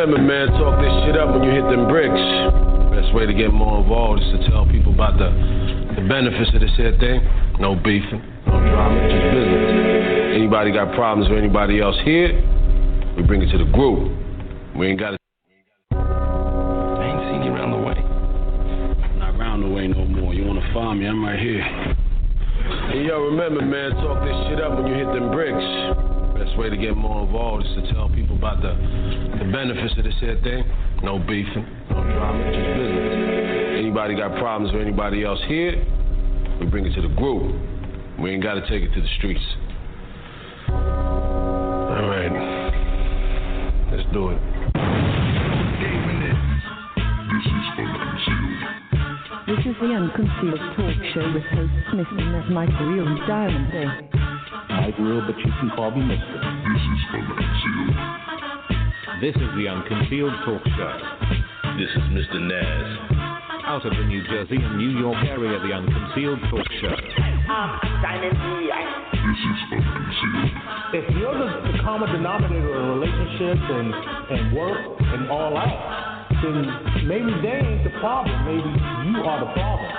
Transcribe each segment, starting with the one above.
remember, man, talk this shit up when you hit them bricks. Best way to get more involved is to tell people about the benefits of this here thing. No beefing, no drama, just business. Anybody got problems with anybody else here, we bring it to the group. We ain't got to. I ain't seen you around the way. Not round the way no more. You wanna find me? I'm right here. Hey, yo, remember, man, talk this shit up when you hit them bricks. Best way to get more involved is to tell people about the benefits of this here thing. No beefing, no drama, just business. Anybody got problems with anybody else here, we bring it to the group. We ain't got to take it to the streets. All right, let's do it. This is the Unconcealed talk show with hosts Mr. Naz Mike and Diamond Day. Mike Real, but you can call me Mr. This is the Unconcealed talk show. This is Mr. Naz. Out of the New Jersey and New York area, the Unconcealed talk show. Diamond D. This is Unconcealed. If you're the common denominator in relationships and work and all that, then maybe they ain't the problem. Maybe you are the problem.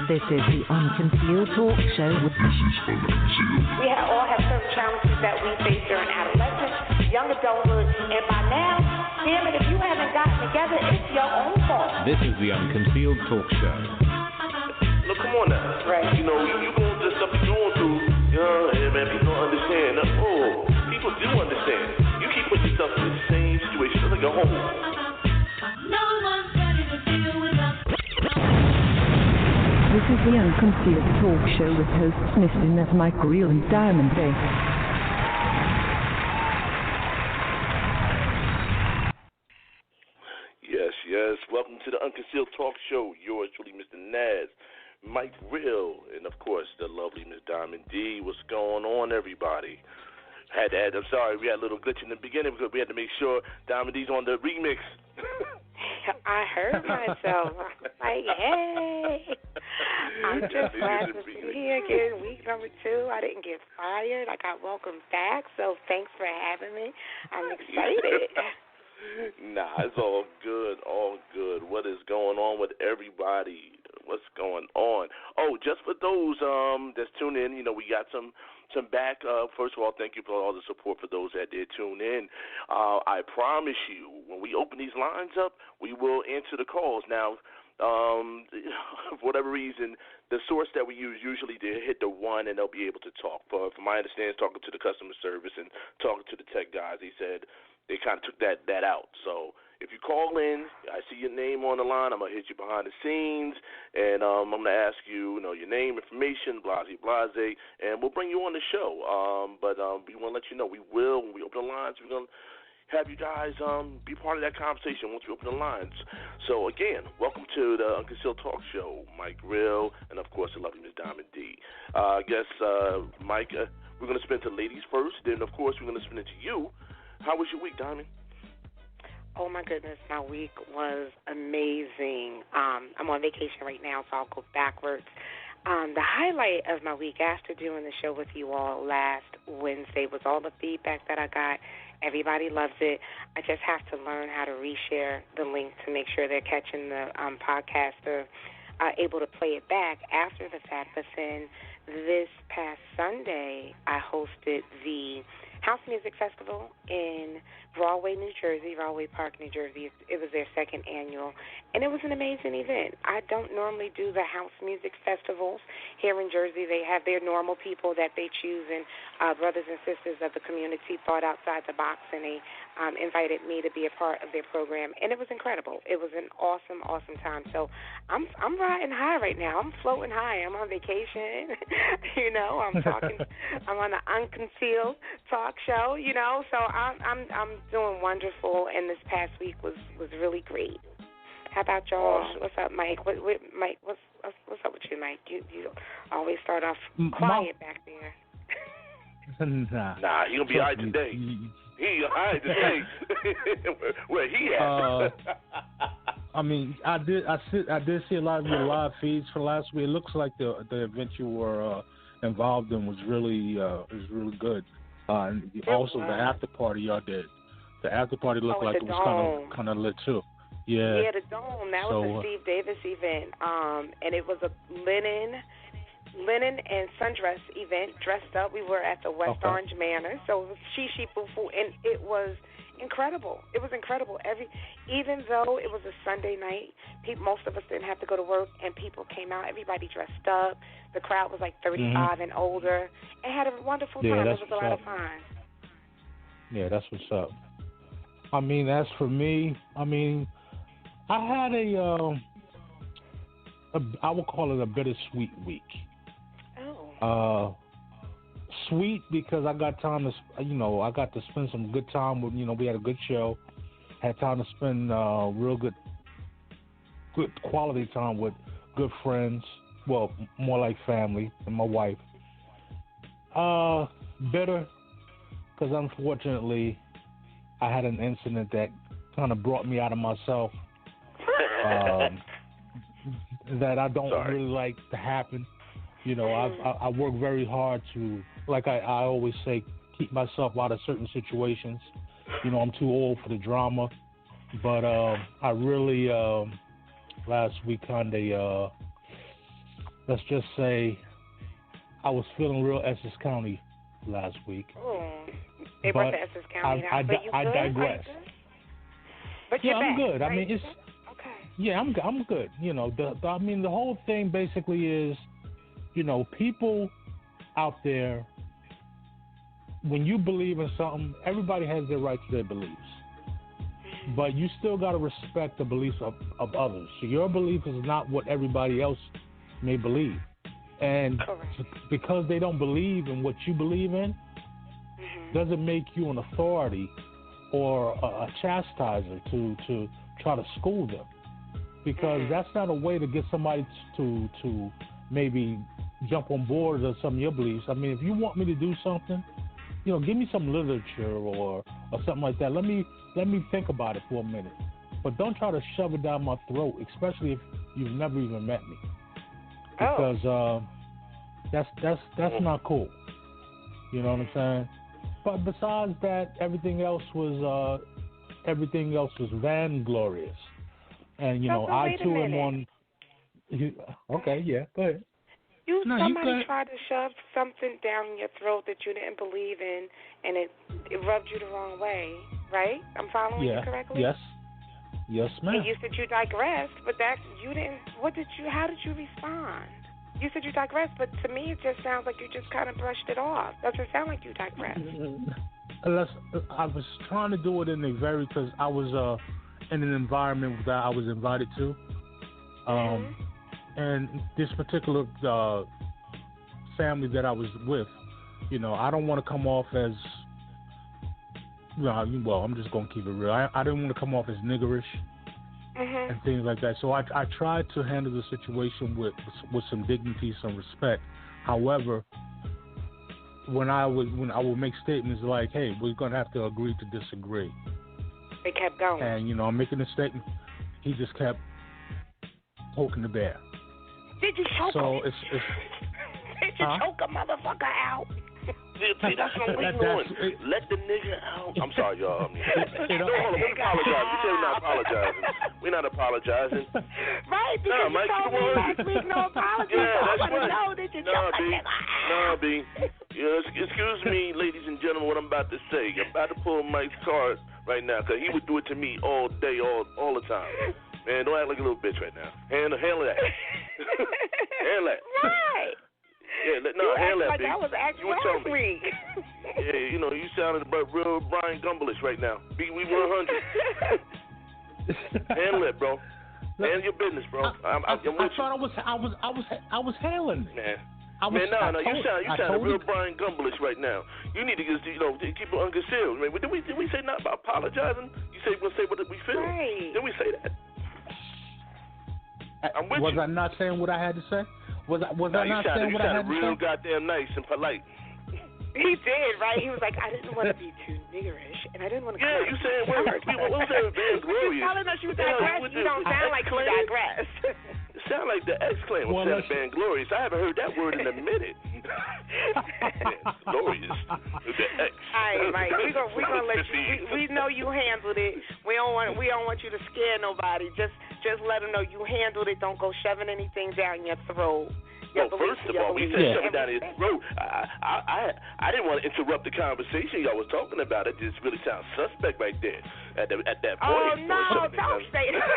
This is the Unconcealed talk show with We all have certain challenges that we face during adolescence, young adulthood, and by now, damn it, if you haven't gotten together, it's your own fault. This is the Unconcealed talk show. Look, come on now. Right. You know, you going through stuff you're going through. Yeah, man, people don't understand. Oh, people do understand. You keep putting yourself in the same situation. It's like a hole. No one's ready to deal with us. This is the Unconcealed talk show with hosts Mr. Naz Mike and Diamond Day. Yes. Welcome to the Unconcealed talk show. Yours truly, Mr. Naz, Mike Real, and of course the lovely Miss Diamond D. What's going on, everybody? I'm sorry, we had a little glitch in the beginning because we had to make sure Diamond D's on the remix. I heard myself. Like, hey, I'm just glad to be here again. Week number 2. I didn't get fired. I got welcomed back. So thanks for having me. I'm excited. Nah, it's all good, all good. What is going on with everybody? What's going on? Oh, just for those that's tuned in, you know, we got some back. First of all, thank you for all the support for those that did tune in. I promise you, when we open these lines up, we will answer the calls. Now, for whatever reason, the source that we use usually they hit the 1 and they'll be able to talk. From my understanding, talking to the customer service and talking to the tech guys, they said they kind of took that out. So if you call in, I see your name on the line, I'm going to hit you behind the scenes, and I'm going to ask you, your name, information, blase, and we'll bring you on the show. But we want to let you know, when we open the lines, we're going to have you guys be part of that conversation once we open the lines. So, again, welcome to the Unconcealed Talk Show. Mike Real, and, of course, the lovely Miss Diamond D. I guess, Mike, we're going to spin to ladies first, then, of course, we're going to spin it to you. How was your week, Diamond? Oh, my goodness. My week was amazing. I'm on vacation right now, so I'll go backwards. The highlight of my week after doing the show with you all last Wednesday was all the feedback that I got. Everybody loves it. I just have to learn how to reshare the link to make sure they're catching the podcast or able to play it back after the fact. But then this past Sunday, I hosted the House Music Festival in Rahway, New Jersey, Rahway Park, New Jersey. It was their second annual, and it was an amazing event. I don't normally do the house music festivals here in Jersey. They have their normal people that they choose, and brothers and sisters of the community thought outside the box, and they invited me to be a part of their program, and it was incredible. It was an awesome, awesome time. So I'm riding high right now. I'm floating high. I'm on vacation. I'm talking. I'm on the Unconcealed talk show. So I'm doing wonderful, and this past week was really great. How about y'all? Awesome. What's up, Mike? Mike, what's up with you, Mike? You always start off quiet back there. Nah, he gonna be all right today. He all right today. Where he at? I mean, I did see a lot of your live feeds for last week. It looks like the event you were involved in was really good. And also the after party y'all did. The after party looked like it was kind of lit too. Yeah. Yeah, the Dome. That was a Steve Davis event. And it was a linen and sundress event. Dressed up, we were at the West Orange Manor, so it was she foo, and it was incredible. It was incredible. Even though it was a Sunday night, most of us didn't have to go to work, and people came out. Everybody dressed up. The crowd was like 35 and older. It had a wonderful time. It was a lot of fun. Yeah, that's what's up. I mean, as for me, I had I would call it a bittersweet week. Oh. Sweet because I got time to, I got to spend some good time with, we had a good show. Had time to spend real good quality time with good friends. Well, more like family and my wife. Bitter because unfortunately I had an incident that kind of brought me out of myself. That I don't really like to happen. I work very hard to, like I always say, keep myself out of certain situations. I'm too old for the drama. But I really, last week, let's just say, I was feeling real Essex County last week. Oh, they brought the Essex County out. I digress. But you're I'm back, good. right? I mean, it's... Okay. Yeah, I'm good. The whole thing basically is, people out there, when you believe in something, everybody has their right to their beliefs. But you still got to respect the beliefs of others. So your belief is not what everybody else may believe. And because they don't believe in what you believe in, doesn't make you an authority or a chastiser to try to school them. Because that's not a way to get somebody to maybe jump on board of some of your beliefs. I mean, if you want me to do something, give me some literature or something like that. Let me think about it for a minute. But don't try to shove it down my throat, especially if you've never even met me. Because that's not cool. You know what I'm saying? But besides that, everything else was vainglorious. And I too am on. Okay, yeah, go ahead. Somebody tried to shove something down your throat that you didn't believe in, and it rubbed you the wrong way, right? I'm following you correctly? Yes, ma'am. And you said you digressed, but that you didn't. How did you respond? You said you digressed, but to me it just sounds like you just kind of brushed it off. Doesn't sound like you digressed. I was trying to do it because I was in an environment that I was invited to. And this particular family that I was with, I don't want to come off as, I'm just going to keep it real. I didn't want to come off as niggerish and things like that. So I tried to handle the situation with some dignity, some respect. However, when I would make statements like, hey, we're going to have to agree to disagree. They kept going. And, I'm making a statement. He just kept poking the bear. Did you choke him? Did you choke a motherfucker out? See, that's what I'm waiting on. Let the nigga out. I'm sorry, y'all. Hold on, let me apologize. We said we're not apologizing. We're not apologizing. Right, because Mike, you told me last week no apology. Yeah, that's right. No, did you choke a nigga out? No, B. Excuse me, ladies and gentlemen, what I'm about to say. I'm about to pull Mike's card right now, because he would do it to me all day, all the time. Man, don't act like a little bitch right now. Handle that. Handle that. Right. Yeah, handle that, like I was acting last week. Yeah, you sounded real Brian Gumbelish right now. We 100. Handle it, bro. Handle your business, bro. I thought I was handling it. Man. You sound real Brian Gumbelish right now. You need to just, keep it unconcealed. Man, did we say not about apologizing? You say we'll say what we feel. Right. Did we say that? I'm with you. I not saying what I had to say? Was I not saying what I had to say? You sounded real goddamn nice and polite. He did, right? He was like, I didn't want to be too niggerish, and I didn't want to. Yeah, you said what was that? Vainglorious. You're telling us you digress. You don't sound like you digress. It sound like the X-Clan was vainglorious. I haven't heard that word in a minute. Glorious. With the X. All right, Mike. We're gonna let you. We know you handled it. We don't want you to scare nobody. Just let them know you handled it. Don't go shoving anything down your throat. Well, first of all, we said shove it down his throat. I didn't want to interrupt the conversation y'all was talking about. It just really sounds suspect right there at that point. Oh no! Don't say that.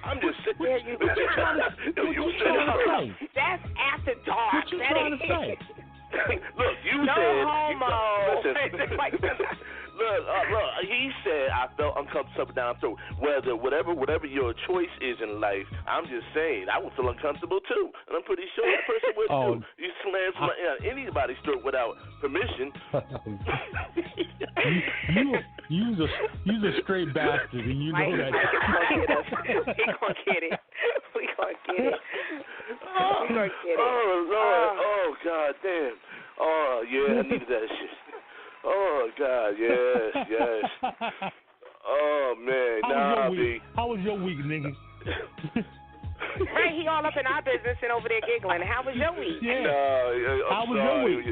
I'm just saying. What you trying to say? That's after dark. What you trying to say? Look, you no said. Homo. Look, he said I felt uncomfortable down throat. Whatever your choice is in life, I'm just saying I would feel uncomfortable too, and I'm pretty sure that person would too. You slam anybody's throat without permission. You's a straight bastard, and you know that. We gonna get it. Oh Lord! Oh God damn! Oh yeah, I needed that shit. Oh God, yes. Oh man, How was your week, nigga? Right, he all up in our business and over there giggling. How was your week? Yeah. How was your week?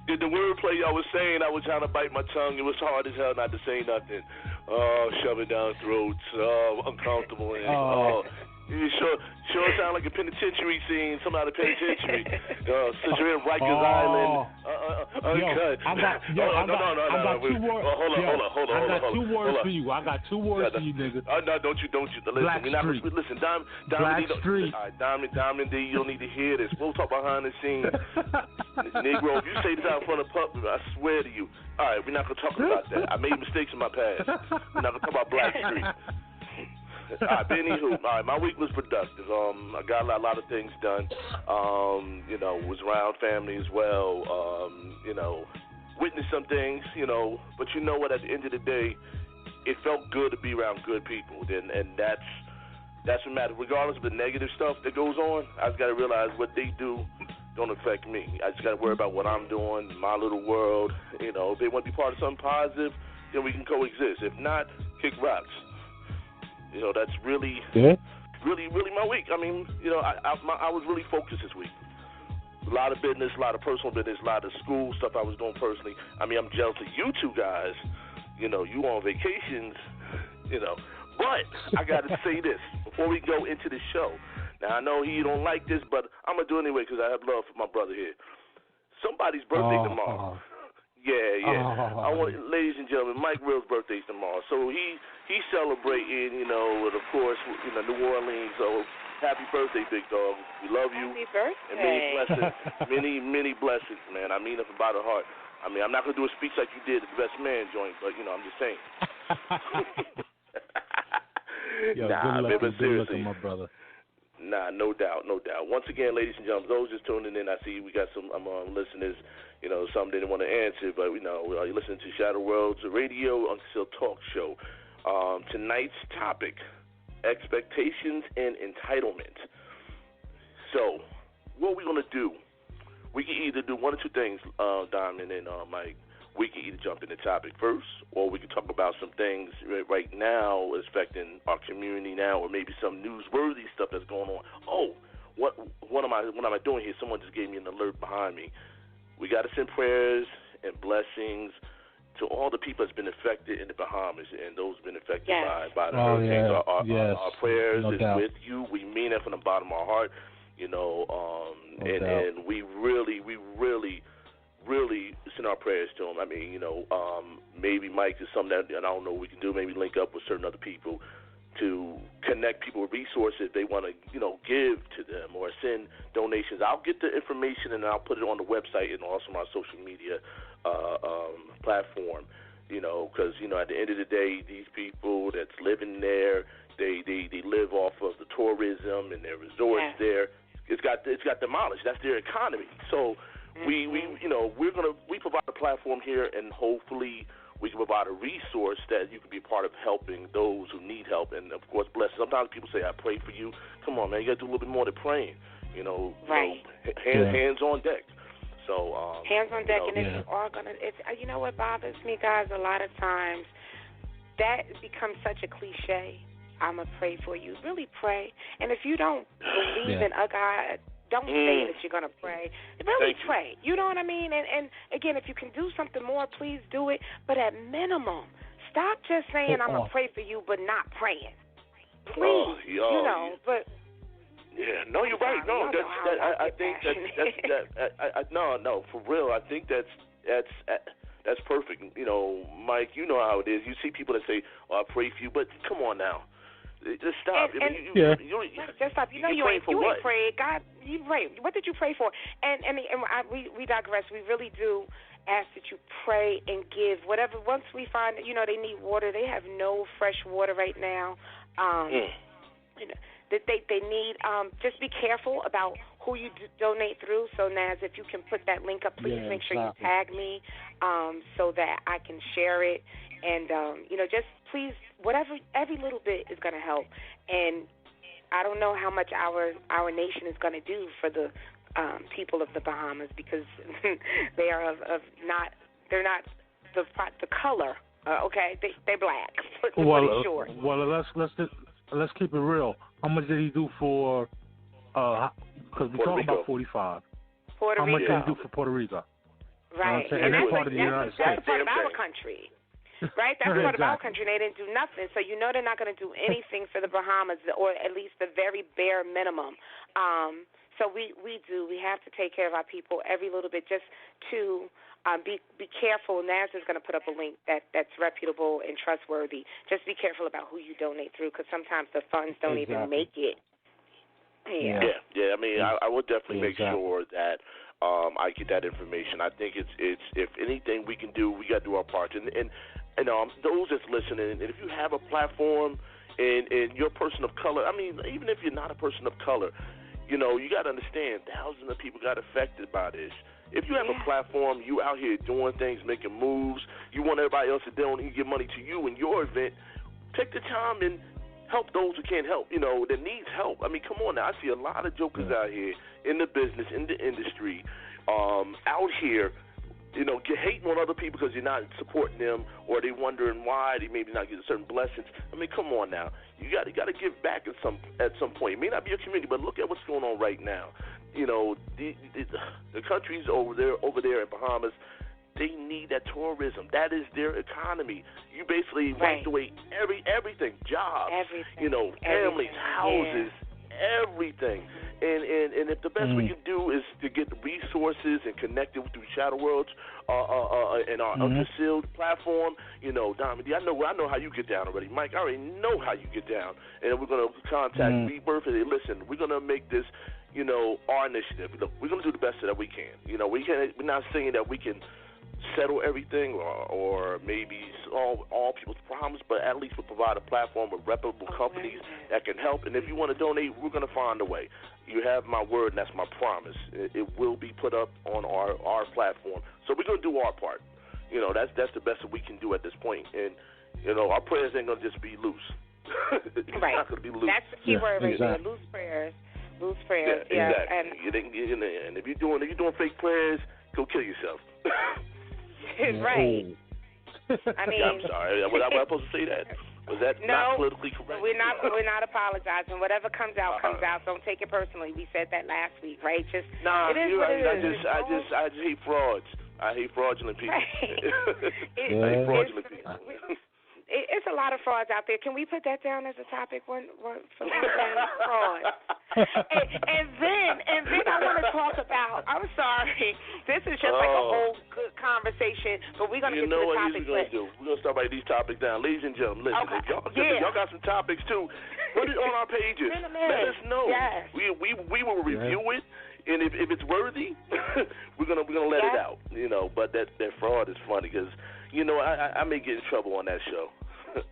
The wordplay I was saying, I was trying to bite my tongue. It was hard as hell not to say nothing. Oh, shove it down throats. Oh, uncomfortable. You sure sound like a penitentiary scene, something out of penitentiary. Since you're in Rikers Island, uncut. I got two words. Hold on. I got two words for you. I got two words for you, nigga. No, don't you. Listen, Diamond D, Diamond D, you don't need to hear this. We'll talk behind the scenes. Negro, if you say this out in front of public, I swear to you. All right, we're not going to talk about that. I made mistakes in my past. We're not going to talk about Blackstreet. All right, anywho, my week was productive. I got a lot of things done. Was around family as well. Witnessed some things. But you know what? At the end of the day, it felt good to be around good people, and that's what matters. Regardless of the negative stuff that goes on, I just got to realize what they do don't affect me. I just got to worry about what I'm doing, my little world. If they want to be part of something positive, then we can coexist. If not, kick rocks. That's really my week. I mean, I was really focused this week. A lot of business, a lot of personal business, a lot of school stuff I was doing personally. I mean, I'm jealous of you two guys. You on vacations, But I got to say this before we go into the show. Now, I know you don't like this, but I'm going to do it anyway because I have love for my brother here. Somebody's birthday tomorrow. Yeah. I want, ladies and gentlemen, Mike Will's birthday's tomorrow. So he's celebrating, and of course, New Orleans. So happy birthday, big dog. We love you. Happy birthday. And many blessings. many blessings, man. I mean it from the bottom of the heart. I mean, I'm not going to do a speech like you did at the Best Man joint, but, I'm just saying. Good luck, my brother. Nah, no doubt. Once again, ladies and gentlemen, those just tuning in, I see we got some listeners, some didn't want to answer, but you're listening to Shadow World's radio Unconcealed talk show. Tonight's topic, expectations and entitlement. So, what we're going to do, we can either do one or two things, Diamond and Mike. We can either jump in the topic first, or we can talk about some things right now affecting our community now, or maybe some newsworthy stuff that's going on. Oh, what am I doing here? Someone just gave me an alert behind me. We got to send prayers and blessings to all the people that's been affected in the Bahamas and those been affected by the hurricanes. Our prayers is with you. We mean it from the bottom of our heart, and we really send our prayers to them. I mean, maybe Mike is something that, and I don't know what we can do, maybe link up with certain other people to connect people with resources they want to, give to them or send donations. I'll get the information and I'll put it on the website and also my social media platform, because, at the end of the day, these people that's living there, they live off of the tourism and their resorts there. It's got demolished. That's their economy. So we provide a platform here, and hopefully we can provide a resource that you can be part of helping those who need help. And of course, bless. Sometimes people say, "I pray for you." Come on, man, you got to do a little bit more than praying. Right. Hands on deck. So hands on deck, and if you are gonna, you know what bothers me, guys, a lot of times that becomes such a cliche. I'm gonna pray for you. Really pray, and if you don't believe in a God Don't say that you're going to pray. Really pray. You know what I mean? And again, if you can do something more, please do it. But at minimum, stop just saying I'm going to pray for you but not praying. Please. But... Yeah, no, you're right. No, I think no, for real. I think that's perfect. You know, Mike, you know how it is. You see people that say, "Oh, I pray for you," but come on now, just stop. Just stop. You know you ain't prayed. God, you prayed. What did you pray for? We digress. We really do ask that you pray and give whatever. Once we find that they need water, they have no fresh water right now. That they need. Just be careful about who you donate through. So, Naz, if you can put that link up, please make sure you tag me so that I can share it. And, just please, whatever, every little bit is going to help. And I don't know how much our nation is going to do for the people of the Bahamas because they are they're not the color. Okay, they're black. Short. Well, let's keep it real. How much did he do for? Because we're talking about 45. Puerto Rico. How much did he do for Puerto Rico? Right, and that's part of the United States. That's part of our country. Right, that's part of our country, and they didn't do nothing. So they're not going to do anything for the Bahamas, or at least the very bare minimum. So we have to take care of our people every little bit, just to be careful. Naz is going to put up a link that's reputable and trustworthy. Just be careful about who you donate through, because sometimes the funds don't even make it. Yeah. I mean, I will definitely make sure that I get that information. I think it's if anything we can do, we got to do our part. And those that's listening, and if you have a platform and you're a person of color, I mean, even if you're not a person of color, you got to understand thousands of people got affected by this. If you have a platform, you out here doing things, making moves, you want everybody else to donate, give money to you in your event, take the time and help those who can't help, that needs help. I mean, come on now. I see a lot of jokers out here in the business, in the industry, out here, hating on other people because you're not supporting them, or they wondering why they maybe not getting certain blessings. I mean, come on now. You got to give back at some point. It may not be your community, but look at what's going on right now. The countries over there in Bahamas, they need that tourism. That is their economy. You basically wiped away everything, jobs, families, houses, everything. And if the best we can do is to get the resources and connect it through Shadow Worlds and our Unconcealed platform, Diamond D, I know how you get down already. Mike, I already know how you get down. And we're going to contact Rebirth and say, listen, we're going to make this, our initiative. Look, we're going to do the best that we can. We're not saying that we can settle everything or maybe solve all people's problems, but at least we'll provide a platform with reputable companies that can help. And if you want to donate, we're going to find a way. You have my word, and that's my promise. It will be put up on our platform. So we're going to do our part. That's the best that we can do at this point. And, our prayers ain't going to just be loose. It's not going to be loose. That's the key word right there, loose prayers. Loose prayers. Yeah, exactly. And if you're doing fake prayers, go kill yourself. Right. I mean, I'm sorry. Was I supposed to say that? Was that not politically correct? We're not apologizing. Whatever comes out comes out. Don't take it personally. We said that last week, right? It is what it is. I just hate frauds. I hate fraudulent people. I hate fraudulent people. It's a lot of frauds out there. Can we put that down as a topic? Fraud. and then I want to talk about. I'm sorry, this is just like a whole good conversation, but we're gonna get to the topic. You know what we're gonna do? We're gonna start writing these topics down, ladies and gentlemen. Listen, if y'all got some topics too, put it on our pages. Let us know. Yes. We will review it. And if it's worthy, we're gonna let it out, But that fraud is funny because, I may get in trouble on that show.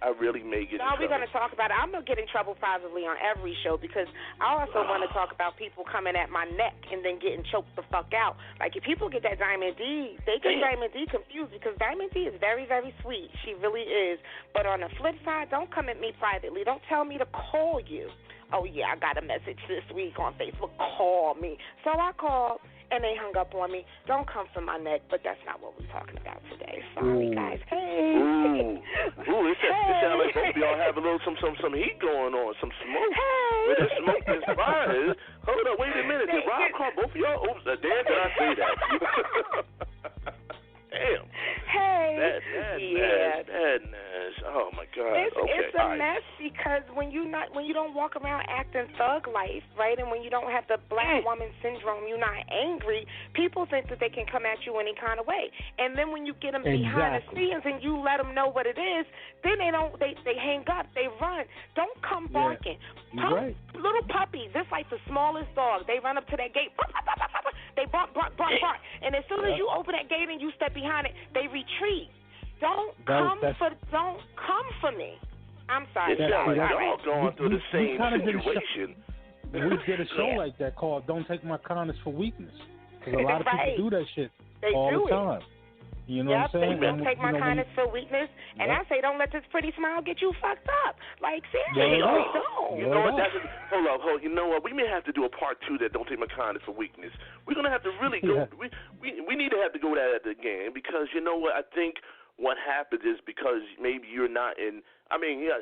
I really may get in trouble. We're going to talk about it. I'm going to get in trouble probably on every show because I also want to talk about people coming at my neck and then getting choked the fuck out. Like, if people get that Diamond D, they get Diamond D confused because Diamond D is very, very sweet. She really is. But on the flip side, don't come at me privately. Don't tell me to call you. oh, yeah, I got a message this week on Facebook. Call me. So I called, and they hung up on me. Don't come for my neck, but that's not what we're talking about today. Sorry, guys. Hey. Ooh, it sounds like both of y'all have a little some heat going on, some smoke. Hey. With the smoke is fire. Hold up, wait a minute. Did Rob call both of y'all? Oops, damn, did I say that? Damn. Hey. Bad Naz. Oh my God. It's a mess because when you don't walk around acting thug life, right? And when you don't have the black woman syndrome, you're not angry. People think that they can come at you any kind of way. And then when you get them behind the scenes and you let them know what it is, then they hang up, they run. Don't come barking. Right. Little puppies, this like the smallest dog. They run up to that gate. They bark. And as soon as you open that gate and you step behind it, they retreat. Don't come for me. I'm sorry. Y'all going through the same situation. We did a show like that called "Don't Take My Kindness for Weakness," because a lot of people do that shit all the time. You know what I'm saying? Don't take my kindness for weakness, and I say don't let this pretty smile get you fucked up. Like seriously, don't. You know what? Hold up. You know what? We may have to do a part 2 that don't take my kindness for weakness. We're gonna have to really go. We need to have to go at it again because you know what? I think what happens is because maybe you're not in. I mean, yeah.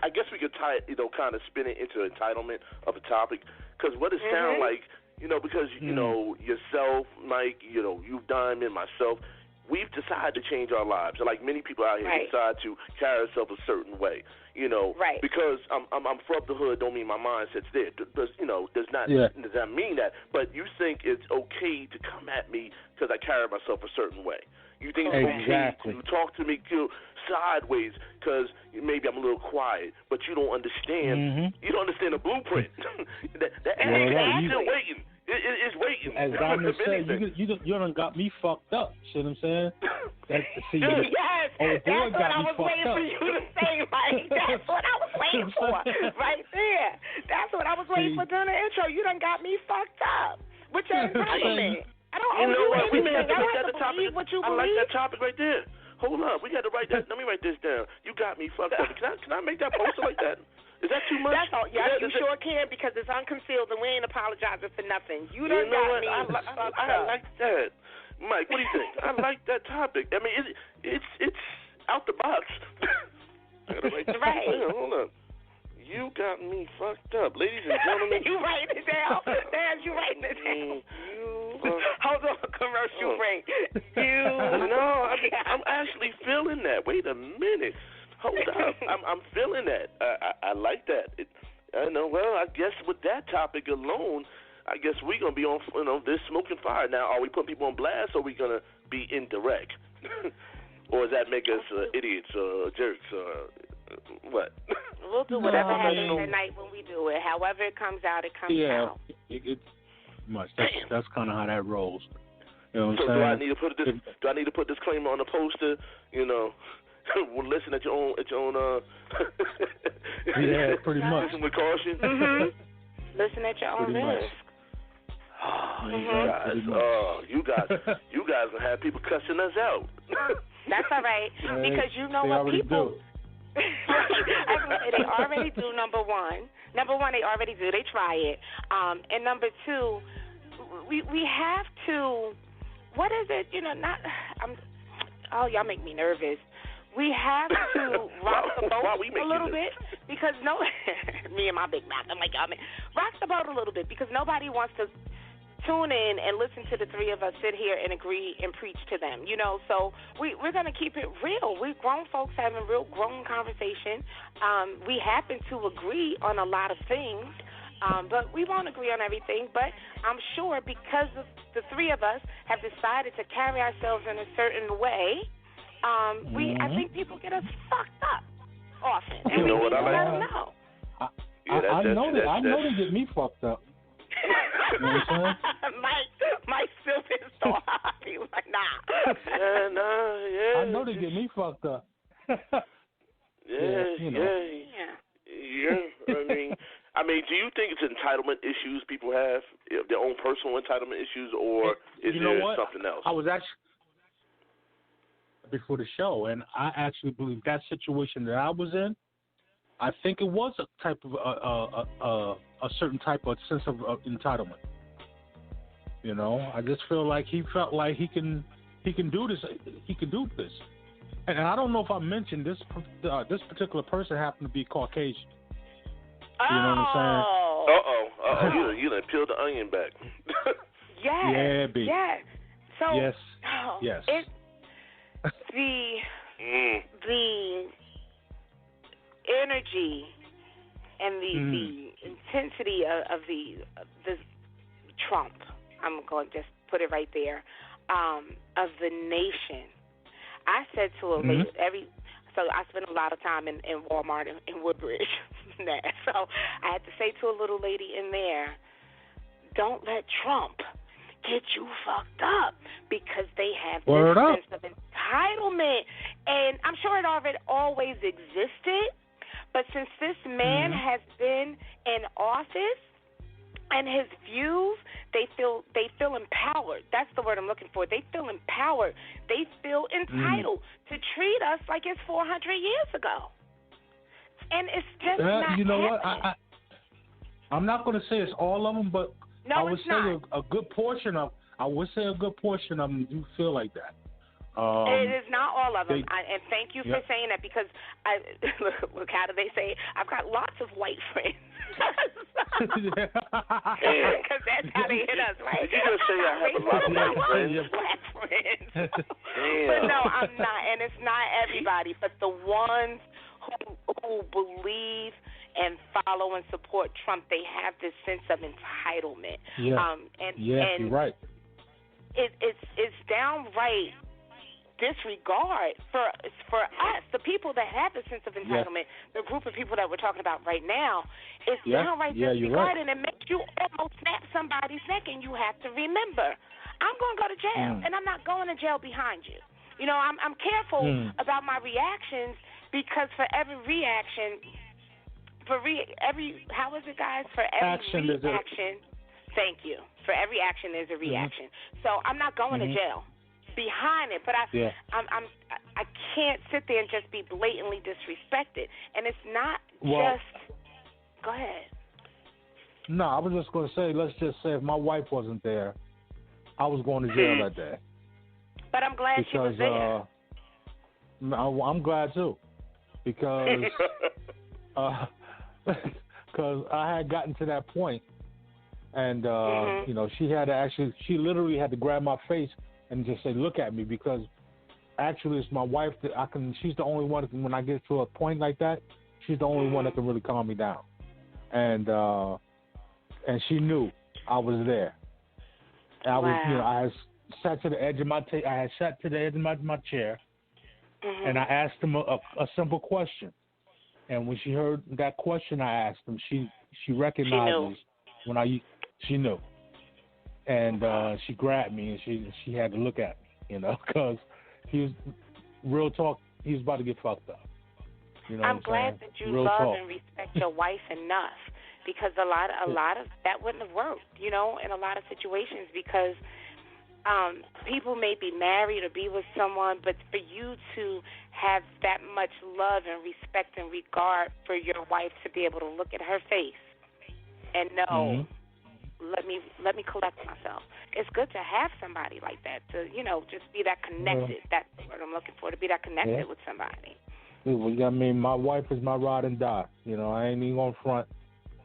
I guess we could tie it, kind of spin it into entitlement of a topic because what it sounds like, because yourself, Mike, you, Diamond, myself. We've decided to change our lives. Like many people out here decide to carry ourselves a certain way, because I'm from the hood don't mean my mindset's there. Does not mean that. But you think it's okay to come at me because I carry myself a certain way. You think it's okay to talk to me sideways because maybe I'm a little quiet, but you don't understand. You don't understand the blueprint. that ass is still waiting. It's waiting. As Diamond said, you done got me fucked up. See what I'm saying? Yes, that's what I was waiting for you to say, Mike. That's what I was waiting for, right there. That's what I was waiting for during the intro. You done got me fucked up with your entitlement. I don't owe you anything. We may have to I put that have to believe what you believe. I like that topic right there. Hold up, we got to write that. Let me write this down. You got me fucked up. Can I make that poster like that? Is that too much? That's all. Yes, you sure can because it's unconcealed and we ain't apologizing for nothing. You done got me fucked up. I like that. Mike, what do you think? I like that topic. I mean, it's out the box. I gotta write right. Hold up. You got me fucked up. Ladies and gentlemen. You writing it down. Damn, you writing it down. Hold on, commercial break. I'm actually feeling that. Wait a minute. Hold up. I'm feeling that. I like that. Well, I guess with that topic alone, I guess we're going to be on this smoking fire. Now, are we putting people on blast or are we going to be indirect? Or does that make us idiots or jerks or what? We'll do whatever happens at night when we do it. However it comes out, it comes out. That's kind of how that rolls. You know what I'm saying? Do I need to put disclaimer on the poster? Well, listen at your own. Yeah, pretty much. Listen with caution. Listen at your own risk. You guys gonna have people cussing us out. That's all right because you know what people. They already do. Number one, they already do. They try it. And number two, we have to. What is it? Y'all make me nervous. We have to rock the boat a little bit because me and my big mouth. I'm like, rock the boat a little bit because nobody wants to tune in and listen to the three of us sit here and agree and preach to them. So we're going to keep it real. We're grown folks having real grown conversation. We happen to agree on a lot of things, but we won't agree on everything. But I'm sure because of the three of us have decided to carry ourselves in a certain way, I think people get us fucked up often, and we need to let them know. I know they get me fucked up. You know what I'm saying? Mike still pissed off. He was like, nah. I know they get me fucked up. Yeah. I mean, do you think it's entitlement issues people have, their own personal entitlement issues, or is there something else? I was actually before the show, and I actually believe that situation that I was in, I think it was a type of a certain type of sense of entitlement. You know, I just feel like he felt like he can do this. He can do this, and I don't know if I mentioned this particular person happened to be Caucasian. You know what I'm saying? You done peeled the onion back. Yes. Yeah, B. Yes. So. Yes. Yes. The energy and the intensity of the Trump. I'm going to just put it right there. Of the nation. I said to a lady so I spent a lot of time in Walmart in Woodbridge. So I had to say to a little lady in there, don't let Trump get you fucked up, because they have this sense of entitlement. And I'm sure it always existed, but since this man has been in office and his views, they feel empowered. That's the word I'm looking for. They feel empowered. They feel entitled to treat us like it's 400 years ago. And it's just not you know happening. what? I'm not going to say it's all of them, but no, I would say a good portion of them do feel like that. It is not all of them, and thank you for saying that, because look, how do they say? I've got lots of white friends. Because that's how they hit us, right? Did you just say I have a lot of white friends? Black friends. But no, I'm not, and it's not everybody, but the ones who believe and follow and support Trump, they have this sense of entitlement. Yeah. You're right. It's downright disregard for us, the people that have the sense of entitlement, the group of people that we're talking about right now. It's downright disregard, and it makes you almost snap somebody's neck, and you have to remember, I'm going to go to jail, and I'm not going to jail behind you. You know, I'm careful about my reactions, because for every reaction, how is it, guys? For every reaction, thank you. For every action, there's a reaction. So I'm not going to jail behind it, but I can't sit there and just be blatantly disrespected. And it's not just. Go ahead. No, I was just going to say, let's just say if my wife wasn't there, I was going to jail that day. But I'm glad she was there. I'm glad too, because I had gotten to that point, and you know, she literally had to grab my face and just say, "Look at me," because actually it's my wife that she's the only one when I get to a point like that, she's the only one that can really calm me down, and she knew I was there. And I was, you know, I sat to the edge of my chair, and I asked him a simple question. And when she heard that question I asked him, she recognizes she knew, and she grabbed me and she had to look at me, you know, because he was real talk. He was about to get fucked up. You know, I'm glad that you love and respect your wife enough, because a lot of that wouldn't have worked, you know, in a lot of situations, because people may be married or be with someone, but for you to have that much love and respect and regard for your wife, to be able to look at her face and know, let me collect myself. It's good to have somebody like that, to, you know, just be that connected. That's what I'm looking for, to be that connected with somebody. I mean, my wife is my ride and die. You know, I ain't even on front.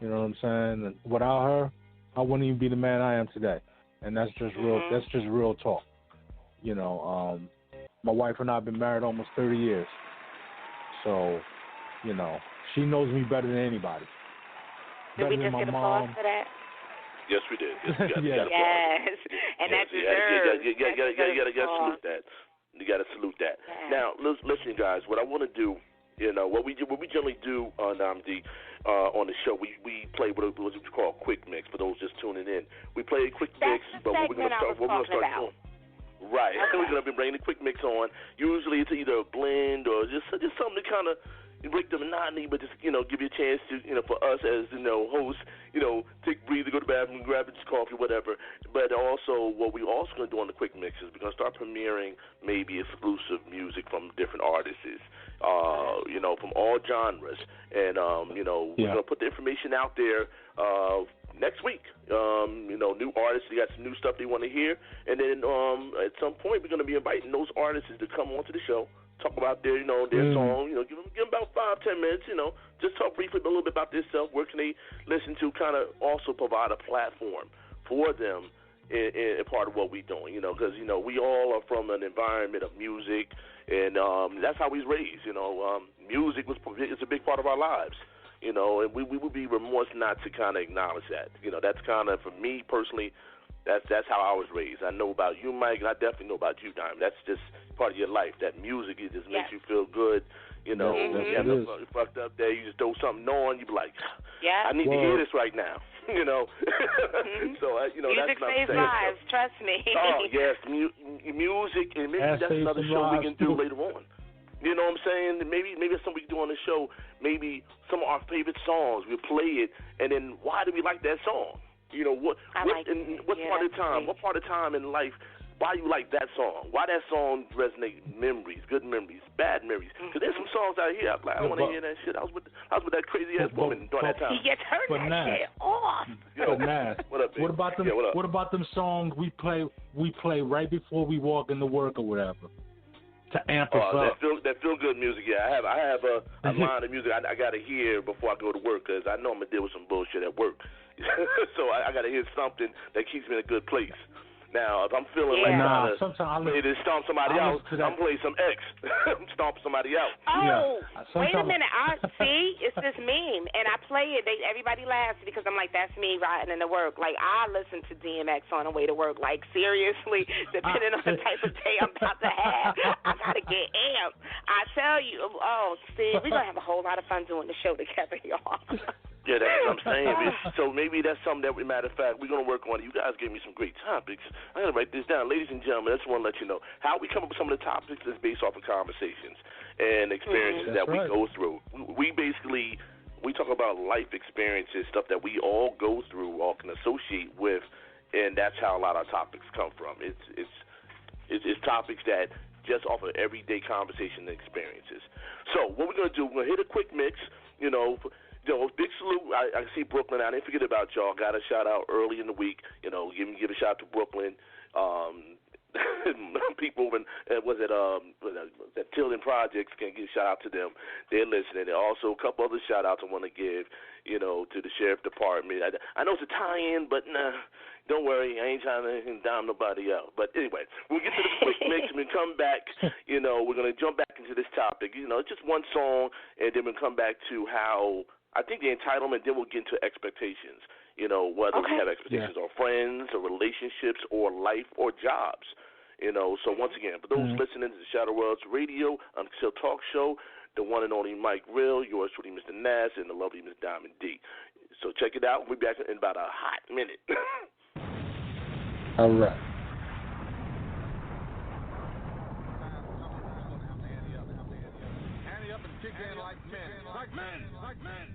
You know what I'm saying? And without her, I wouldn't even be the man I am today. And that's just real. That's just real talk. You know, my wife and I have been married almost 30 years. So, you know, she knows me better than anybody. Did we just get applause for that? Yes, we did. Yes, and that deserves. You gotta salute that. You gotta salute that. Yeah. Now, listen, guys. What I want to do, you know, what we generally do on on the show, we play what we call a quick mix. For those just tuning in, we play a quick mix. But what we're gonna start doing. Right. Okay. We're gonna be bringing a quick mix on. Usually, it's either a blend or just something to kind of, break the monotony, but just, give you a chance to, for us as, hosts, take a breather, go to the bathroom, grab a coffee, whatever. But also, what we also going to do on the quick mix is we're going to start premiering maybe exclusive music from different artists, from all genres. And, we're going to put the information out there next week. New artists, they got some new stuff they want to hear. And then at some point, we're going to be inviting those artists to come onto the show, talk about their song, give them about 5-10 minutes, just talk briefly a little bit about themselves, where can they listen to, kind of also provide a platform for them in part of what we're doing, because, we all are from an environment of music, and that's how we was raised, music is a big part of our lives, and we would be remorse not to kind of acknowledge that, that's kind of, for me personally, that's how I was raised. I know about you, Mike, and I definitely know about you, Diamond. That's just part of your life. That music, it just makes you feel good. You have nothing fucked up there. You just throw something on. You be like, I need to hear this right now. So music that's saves lives. Trust me. Oh yes, music, and maybe that's another show we can do later on. You know what I'm saying? Maybe it's something we can do on the show. Maybe some of our favorite songs. We play it, and then why do we like that song? What part of the time in life, why you like that song? Why that song resonate memories, good memories, bad memories? Because there's some songs out here, I'm like, I don't want to hear that shit. I was with that crazy ass woman during that time. Turn that shit off. Naz, what up, what about them? What about them songs we play right before we walk into work or whatever? To amp us up. That feel good music. Yeah, I have a line of music I gotta hear before I go to work, because I know I'm gonna deal with some bullshit at work. So I gotta hear something that keeps me in a good place. Now, if I'm feeling like ready to stomp somebody out, I'm playing some X. Stomp somebody out. Oh, wait a minute. It's this meme, and I play it. Everybody laughs because I'm like, that's me riding into work. Like, I listen to DMX on the way to work. Like, seriously, depending on the type of day I'm about to have, I got to get amped. I tell you, Steve, we're going to have a whole lot of fun doing the show together, y'all. Yeah, that's what I'm saying. So maybe that's something that, matter of fact, we're going to work on. You guys gave me some great topics. I got to write this down. Ladies and gentlemen, I just want to let you know how we come up with some of the topics is based off of conversations and experiences that we go through. We basically, we talk about life experiences, stuff that we all go through or can associate with, and that's how a lot of our topics come from. It's topics that just off of everyday conversation and experiences. So what we're going to do, we're going to hit a quick mix, big salute. I see Brooklyn. I didn't forget about y'all. Got a shout out early in the week. Give a shout out to Brooklyn. People in that Tilden Projects can give a shout out to them. They're listening. And also a couple other shout outs I want to give, to the sheriff department. I know it's a tie-in, but don't worry, I ain't trying to dime nobody out. But anyway, we'll get to the quick mix and we come back. We're gonna jump back into this topic. It's just one song, and then we'll come back to how. I think the entitlement, then we'll get into expectations, whether we have expectations on friends or relationships or life or jobs, So once again, for those listening to the Shadow World's Radio, Unconcealed Talk Show, the one and only Mike Real, yours truly, Mr. Naz, and the lovely Miss Diamond D. So check it out. We'll be back in about a hot minute. All right. Handy up and kick in like men. Like men. Like men.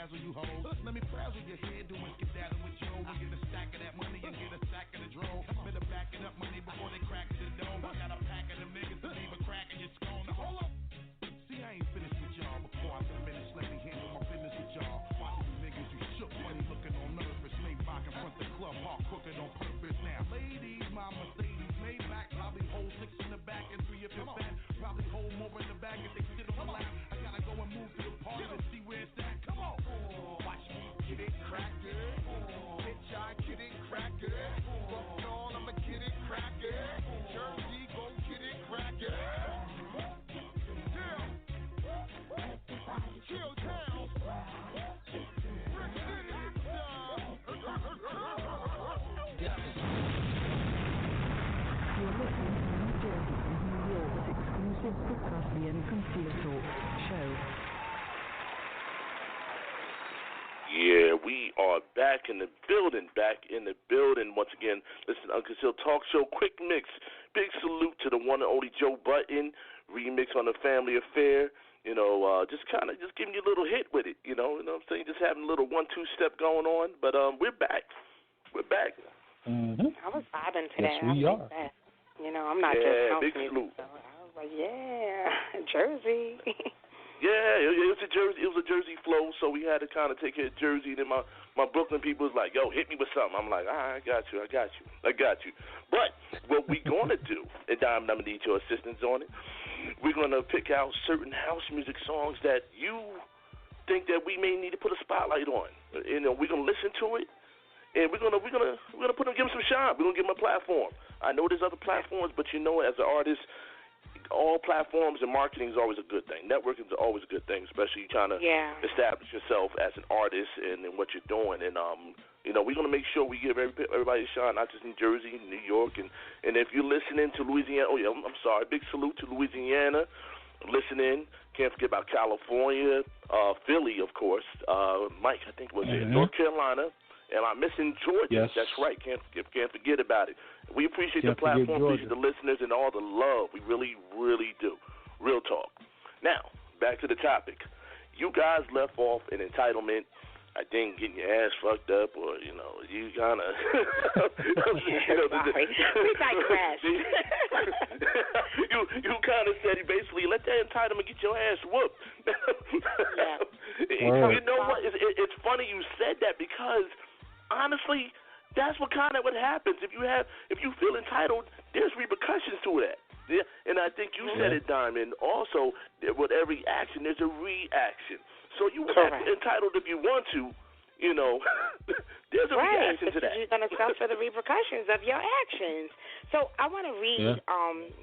dazzle you hoes. Let me frazzle your head, doing skedaddle with Joe. And get a stack of that money and get a stack of the drone. Better backing up money before they crack the dome. I got a pack of them niggas to leave a crack in your skull. Now hold up. See, I ain't finished with y'all. Before I diminish, let me handle my business with y'all. Watching you niggas, you shook, funny looking on nervous. Made back in front the club, hard crooked on purpose. Now, ladies, my Mercedes made back. Probably hold 6 in the back and 3 if it's fat. Probably hold more in the back if they sit on the lap. I gotta go and move to the party to see where it's at. Come on. Watch me get it cracked. Bitch, I get it cracked. Fuck y'all, I'ma get it cracked. Jersey, go get it cracked. Chill town. Brick City. You're listening to New Jersey and New York's exclusive broadcast, the Unconcealed Talk Show. Yeah, we are back in the building. Once again, listen, Unconcealed Talk Show, quick mix. Big salute to the one and only Joe Button, remix on The Family Affair. You know, just giving you a little hit with it, you know what I'm saying? Just having a little 1-2 step going on. But we're back. Mm-hmm. I was vibing to that. Yes, we are. That. You know, I'm not just house big music, salute. so I was like, yeah, Jersey. Yeah, it was a Jersey flow, so we had to kind of take care of Jersey. Then my Brooklyn people was like, yo, hit me with something. I'm like, all right, I got you. But what we gonna do, and I'm gonna need your assistance on it. We're gonna pick out certain house music songs that you think that we may need to put a spotlight on. You know, we're gonna listen to it, and we're gonna give them some shine. We're gonna give them a platform. I know there's other platforms, but you know, as an artist, all platforms and marketing is always a good thing. Networking is always a good thing, especially trying to establish yourself as an artist and what you're doing. And you know, we're gonna make sure we give everybody a shot, not just in Jersey, New York, and if you're listening to Louisiana, I'm sorry, big salute to Louisiana. Listening, can't forget about California, Philly, of course. Mike, I think was in North Carolina. Am I missing Georgia? Yes. That's right. Can't forget about it. We appreciate the platform, appreciate the listeners, and all the love. We really, really do. Real talk. Now, back to the topic. You guys left off in Entitlement. I think getting your ass fucked up, or you kind of. Sorry, we digressed. you kind of said basically let that entitlement get your ass whooped. You know what? It's funny you said that because honestly, that's what happens. If you feel entitled, there's repercussions to that. Yeah, and I think you said it, Diamond. Also, with every action, there's a reaction. So you are entitled if you want to, you know. There's a reaction to that. You're going to suffer the repercussions of your actions. So I want to read.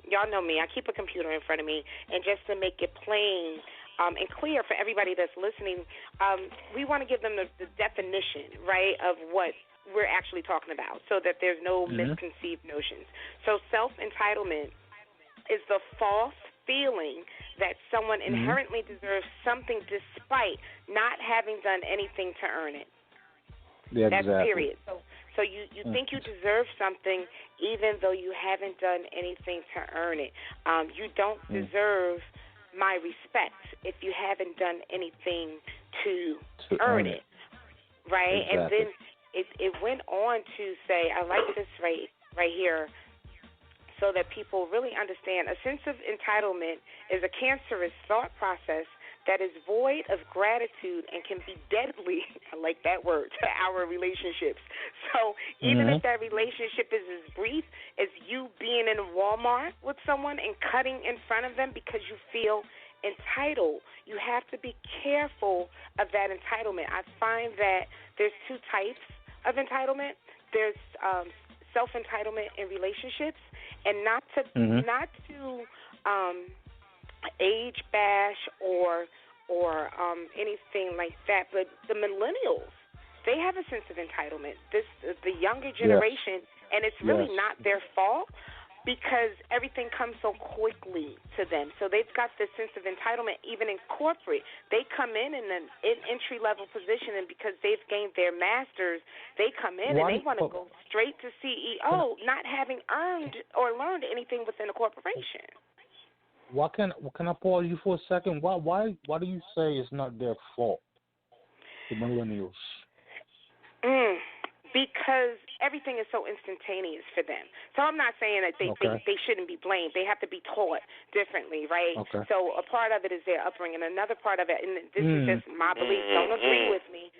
Y'all know me. I keep a computer in front of me, and just to make it plain and clear for everybody that's listening, we want to give them the definition, right, of what we're actually talking about, so that there's no misconceived notions. So self-entitlement is the false feeling that someone inherently deserves something despite not having done anything to earn it. Yeah, that's exactly. period. So you think you deserve something even though you haven't done anything to earn it. You don't deserve my respect if you haven't done anything to earn it. Right? Exactly. And then it went on to say, I like this right here, so that people really understand. A sense of entitlement is a cancerous thought process that is void of gratitude and can be deadly, I like that word, to our relationships. So even if that relationship is as brief as you being in Walmart with someone and cutting in front of them because you feel entitled, you have to be careful of that entitlement. I find that there's two types of entitlement. There's self-entitlement in relationships, and not to age bash or anything like that, but the millennials, they have a sense of entitlement. The younger generation, and it's really not their fault because everything comes so quickly to them. So they've got this sense of entitlement even in corporate. They come in an entry-level position, and because they've gained their masters, they come in and they want to go straight to CEO, not having earned or learned anything within a corporation. Can I pause you for a second? Why do you say it's not their fault? The millennials. Because everything is so instantaneous for them. So I'm not saying that they shouldn't be blamed. They have to be taught differently, right? Okay. So a part of it is their upbringing. Another part of it, and this is just my belief, don't agree with me,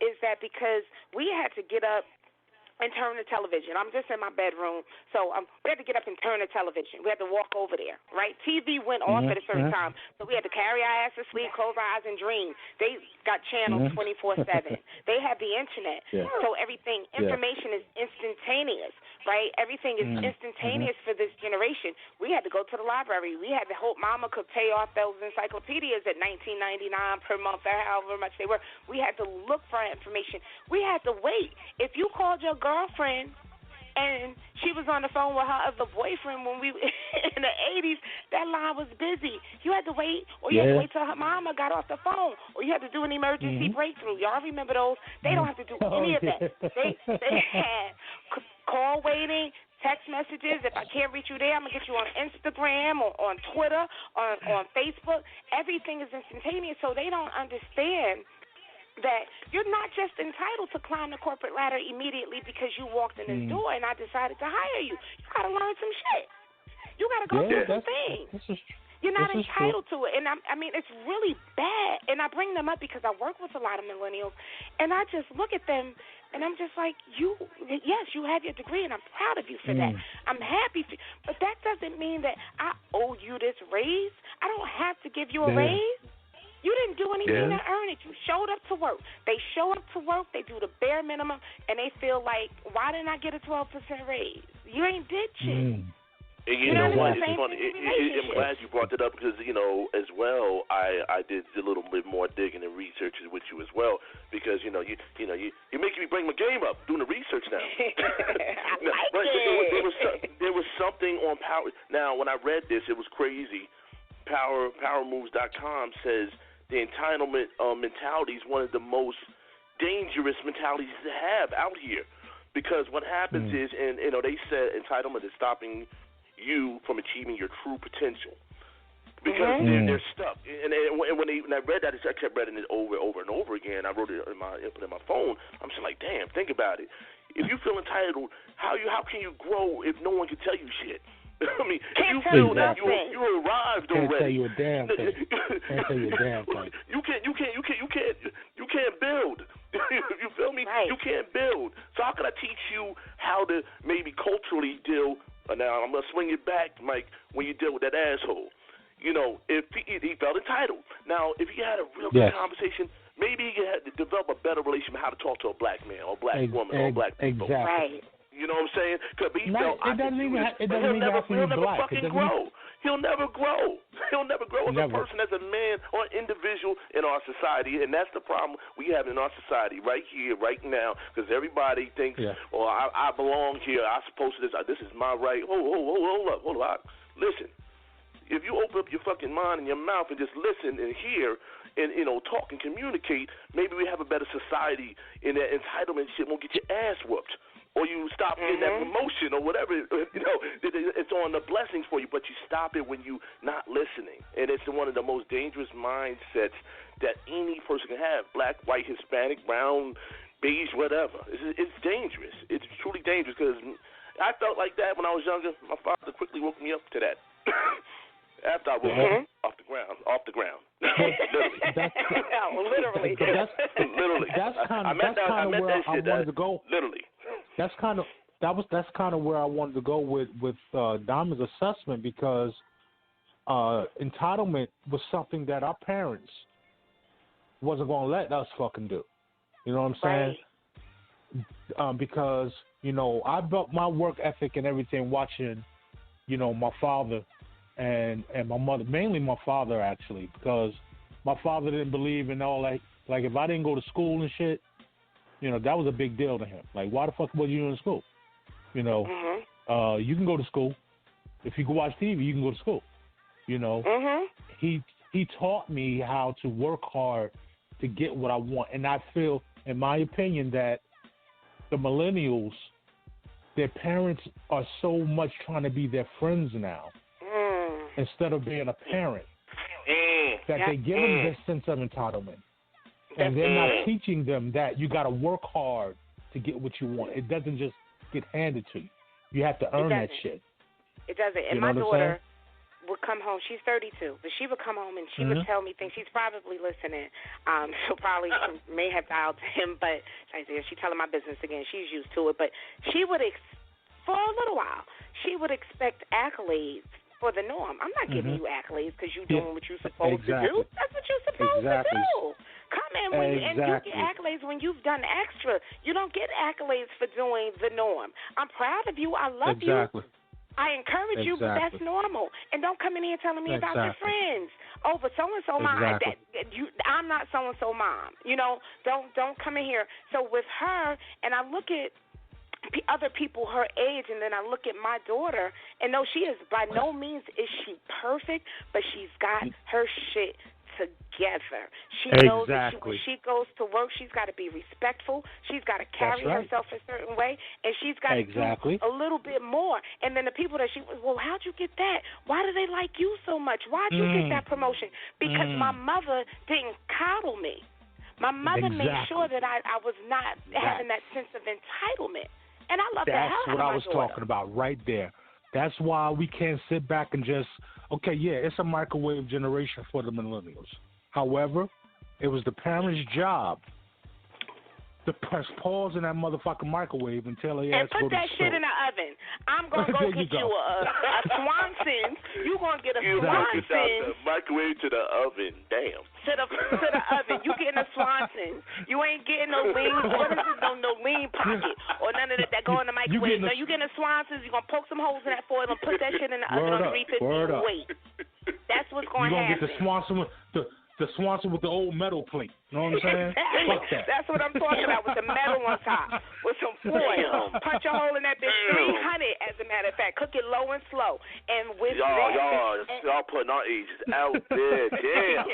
is that because we had to get up and turn the television. I'm just in my bedroom, so we had to get up and turn the television. We had to walk over there, right? TV went off at a certain time, so we had to carry our ass to sleep, close our eyes, and dream. They got channels 24/7. They have the internet, so information is instantaneous, right? Everything is instantaneous for this generation. We had to go to the library. We had to hope Mama could pay off those encyclopedias at $19.99 per month, or however much they were. We had to look for information. We had to wait. If you called your girlfriend and she was on the phone with her other boyfriend when we in the 80s, that line was busy. You had to wait, or you had to wait till her mama got off the phone, or you had to do an emergency breakthrough. Y'all remember those? They don't have to do any of that. They had call waiting, text messages. If I can't reach you there, I'm going to get you on Instagram or on Twitter or on Facebook. Everything is instantaneous, so they don't understand that you're not just entitled to climb the corporate ladder immediately because you walked in this door and I decided to hire you. You got to learn some shit. You got to go through some things. You're not entitled to it. And I mean, it's really bad. And I bring them up because I work with a lot of millennials, and I just look at them, and I'm just like, yes, you have your degree, and I'm proud of you for that. I'm happy for you. But that doesn't mean that I owe you this raise. I don't have to give you a raise. You didn't do anything to earn it. You showed up to work. They show up to work. They do the bare minimum, and they feel like, why didn't I get a 12% raise? You ain't did shit. And you know what? It's funny. I'm glad you brought that up because, as well, I did a little bit more digging and research with you as well because, you're making me bring my game up doing the research now. There was something on Power. Now, when I read this, it was crazy. PowerMoves.com says the entitlement mentality is one of the most dangerous mentalities to have out here because what happens is, and they said entitlement is stopping you from achieving your true potential because they're stuck. And when I read that, I kept reading it over and over again. I wrote it in my phone. I'm just like, damn, think about it. If you feel entitled, how can you grow if no one can tell you shit? I mean, if you feel that you arrived already. Can't tell you a damn thing. You can't build. You feel me? Right. You can't build. So how can I teach you how to maybe culturally deal? Now I'm gonna swing it back, Mike. When you deal with that asshole, if he felt entitled. Now, if he had a real good conversation, maybe he had to develop a better relationship how to talk to a black man or black woman or black people. Exactly. Right. You know what I'm saying? Because he felt it doesn't even have to be black. Fucking grow. He'll never grow. He'll never grow as a person, as a man, or an individual in our society, and that's the problem we have in our society right here, right now, because everybody thinks, I belong here, I'm supposed to this is my right. Hold up. Listen, if you open up your fucking mind and your mouth and just listen and hear and, talk and communicate, maybe we have a better society, and that entitlement shit won't get your ass whooped. Or you stop getting that promotion or whatever, it's on the blessings for you, but you stop it when you're not listening. And it's one of the most dangerous mindsets that any person can have, black, white, Hispanic, brown, beige, whatever. It's dangerous. It's truly dangerous because I felt like that when I was younger. My father quickly woke me up to that. After I woke up off the ground. Literally. That's kind of where I wanted to go. Literally. That's kind of where I wanted to go with Diamond's assessment because entitlement was something that our parents wasn't going to let us fucking do. You know what I'm saying? Because I built my work ethic and everything watching, my father and my mother, mainly my father actually, because my father didn't believe in all that. Like if I didn't go to school and shit. That was a big deal to him. Like, why the fuck was you in school? You can go to school. If you can watch TV, you can go to school. He taught me how to work hard to get what I want. And I feel, in my opinion, that the millennials, their parents are so much trying to be their friends now instead of being a parent that they give them this sense of entitlement. And they're not teaching them that you got to work hard to get what you want. It doesn't just get handed to you. You have to earn that shit. It doesn't. And my daughter would come home. She's 32, but she would come home and she would tell me things. She's probably listening. She'll probably may have dialed to him, but she's telling my business again. She's used to it. But she would, for a little while, she would expect accolades for the norm. I'm not giving you accolades because you're doing what you're supposed to do. That's what you're supposed to do. Come in and you get accolades when you've done extra. You don't get accolades for doing the norm. I'm proud of you. I love you. I encourage you, but that's normal. And don't come in here telling me about your friends. Oh, but so-and-so mom. I'm not so-and-so mom. You know, don't come in here. So with her, and I look at other people her age, and then I look at my daughter, and no, she is by no means is she perfect, but she's got her shit together. She knows that when she goes to work, she's got to be respectful. She's got to carry herself a certain way, and she's got to do a little bit more. And then the people that how'd you get that? Why do they like you so much? Why'd you get that promotion? Because my mother didn't coddle me. My mother made sure that I was not having that sense of entitlement. And I love that. That's what I was talking about right there. That's why we can't sit back and just, it's a microwave generation for the millennials. However, it was the parents' job to press pause in that motherfucking microwave and tell her ass to go to put that shit in the oven. I'm going to go get you a Swanson's. You're going to get a Swanson's. Microwave to the oven. Damn. To the oven. You getting a Swanson's. You ain't getting no lean. What is it? No lean pocket or none of that go in the microwave. You getting a Swanson's. You're going to poke some holes in that foil and put that shit in the oven on 350 wait. That's what's going to happen. You're going to get the Swanson with the old metal plate. You know what I'm saying? Fuck that. That's what I'm talking about, with the metal on top, with some foil. Punch a hole in that bitch 300, as a matter of fact. Cook it low and slow. And with y'all putting our ages out there. Damn.